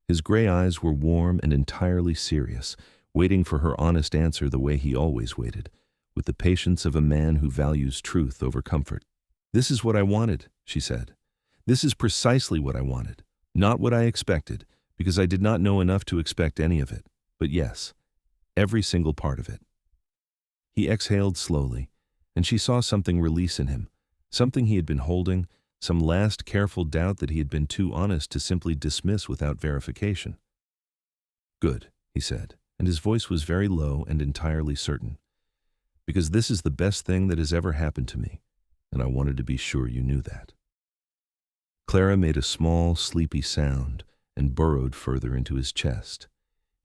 His gray eyes were warm and entirely serious, waiting for her honest answer the way he always waited, with the patience of a man who values truth over comfort. "This is what I wanted," she said. "This is precisely what I wanted, not what I expected, because I did not know enough to expect any of it, but yes, every single part of it." He exhaled slowly, and she saw something release in him, something he had been holding, some last careful doubt that he had been too honest to simply dismiss without verification. "Good," he said, and his voice was very low and entirely certain, "because this is the best thing that has ever happened to me, and I wanted to be sure you knew that." Clara made a small, sleepy sound and burrowed further into his chest.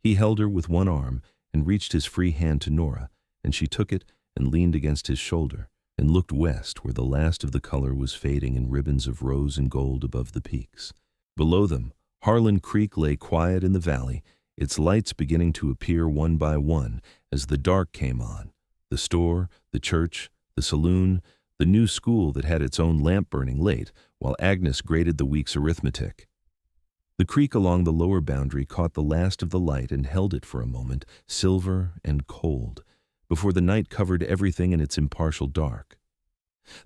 He held her with one arm and reached his free hand to Nora, and she took it and leaned against his shoulder and looked west where the last of the color was fading in ribbons of rose and gold above the peaks. Below them, Harlan Creek lay quiet in the valley, its lights beginning to appear one by one as the dark came on. The store, the church, the saloon, the new school that had its own lamp burning late while Agnes graded the week's arithmetic. The creek along the lower boundary caught the last of the light and held it for a moment, silver and cold, before the night covered everything in its impartial dark.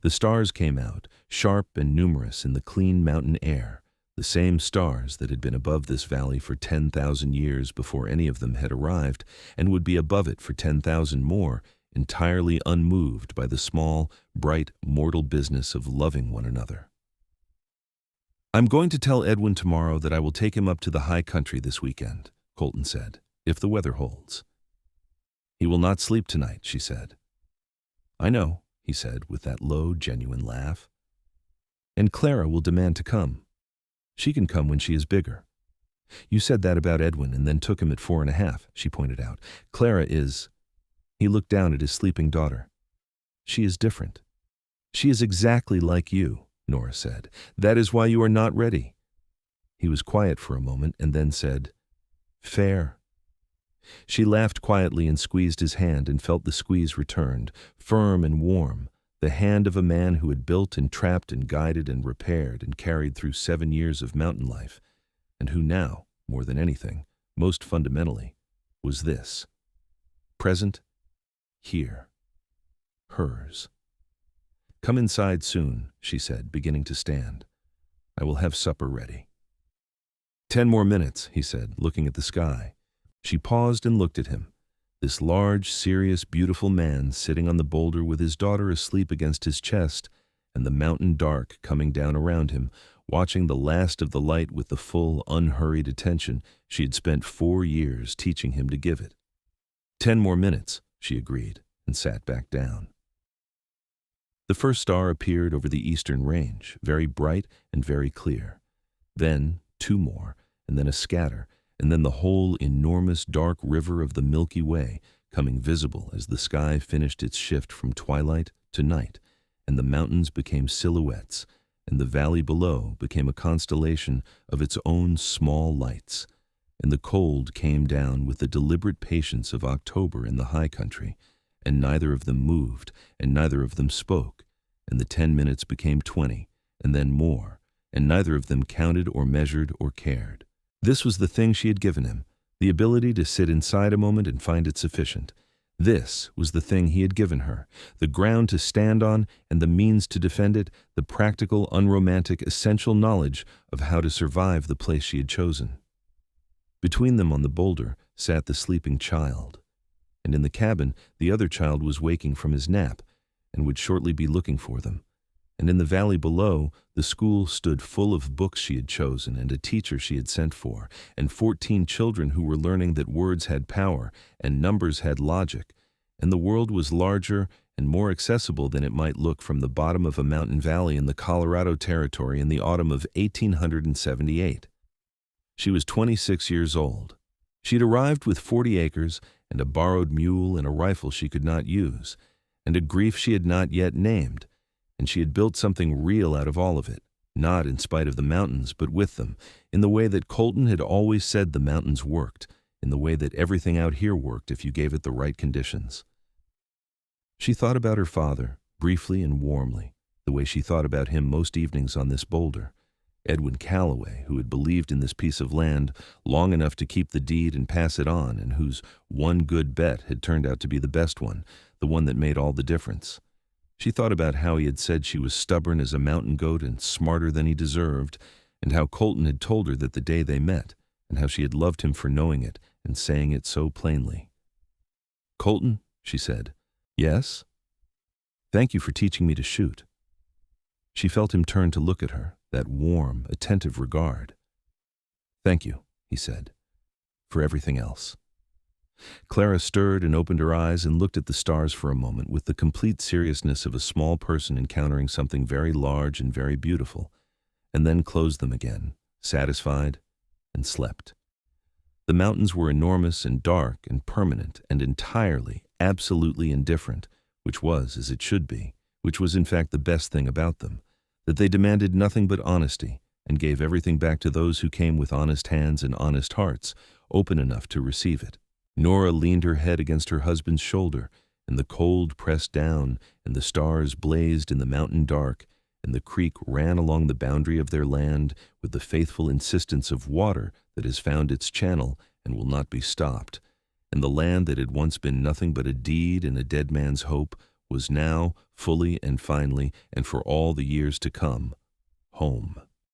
The stars came out, sharp and numerous in the clean mountain air, the same stars that had been above this valley for 10,000 years before any of them had arrived, and would be above it for 10,000 more, entirely unmoved by the small, bright, mortal business of loving one another. "I'm going to tell Edwin tomorrow that I will take him up to the high country this weekend," Colton said, "if the weather holds." "He will not sleep tonight," she said. "I know," he said with that low, genuine laugh. "And Clara will demand to come. She can come when she is bigger." "You said that about Edwin and then took him at 4.5, she pointed out. "Clara is—" He looked down at his sleeping daughter. "She is different. She is exactly like you," Nora said. "That is why you are not ready." He was quiet for a moment and then said, "Fair." She laughed quietly and squeezed his hand and felt the squeeze returned, firm and warm, the hand of a man who had built and trapped and guided and repaired and carried through 7 years of mountain life, and who now, more than anything, most fundamentally, was this. Present, here. Hers. "Come inside soon," she said, beginning to stand. "I will have supper ready." 10 more minutes, he said, looking at the sky. She paused and looked at him, this large, serious, beautiful man sitting on the boulder with his daughter asleep against his chest and the mountain dark coming down around him, watching the last of the light with the full, unhurried attention she had spent 4 years teaching him to give it. 10 more minutes, she agreed, and sat back down. The first star appeared over the eastern range, very bright and very clear. Then 2 more, and then a scatter, and then the whole enormous dark river of the Milky Way coming visible as the sky finished its shift from twilight to night, and the mountains became silhouettes, and the valley below became a constellation of its own small lights, and the cold came down with the deliberate patience of October in the high country, and neither of them moved, and neither of them spoke, and the 10 minutes became 20, and then more, and neither of them counted or measured or cared. This was the thing she had given him, the ability to sit inside a moment and find it sufficient. This was the thing he had given her, the ground to stand on and the means to defend it, the practical, unromantic, essential knowledge of how to survive the place she had chosen. Between them on the boulder sat the sleeping child, and in the cabin the other child was waking from his nap and would shortly be looking for them. And in the valley below, the school stood full of books she had chosen and a teacher she had sent for, and 14 children who were learning that words had power and numbers had logic, and the world was larger and more accessible than it might look from the bottom of a mountain valley in the Colorado Territory in the autumn of 1878. She was 26 years old. She'd arrived with 40 acres and a borrowed mule and a rifle she could not use, and a grief she had not yet named, and she had built something real out of all of it, not in spite of the mountains, but with them, in the way that Colton had always said the mountains worked, in the way that everything out here worked if you gave it the right conditions. She thought about her father, briefly and warmly, the way she thought about him most evenings on this boulder, Edwin Calloway, who had believed in this piece of land long enough to keep the deed and pass it on, and whose one good bet had turned out to be the best one, the one that made all the difference. She thought about how he had said she was stubborn as a mountain goat and smarter than he deserved, and how Colton had told her that the day they met, and how she had loved him for knowing it and saying it so plainly. "Colton," she said. "Yes?" "Thank you for teaching me to shoot." She felt him turn to look at her, that warm, attentive regard. "Thank you," he said, "for everything else." Clara stirred and opened her eyes and looked at the stars for a moment with the complete seriousness of a small person encountering something very large and very beautiful, and then closed them again, satisfied, and slept. The mountains were enormous and dark and permanent and entirely, absolutely indifferent, which was as it should be, which was in fact the best thing about them, that they demanded nothing but honesty and gave everything back to those who came with honest hands and honest hearts, open enough to receive it. Nora leaned her head against her husband's shoulder, and the cold pressed down, and the stars blazed in the mountain dark, and the creek ran along the boundary of their land with the faithful insistence of water that has found its channel and will not be stopped. And the land that had once been nothing but a deed and a dead man's hope was now, fully and finally, and for all the years to come, home.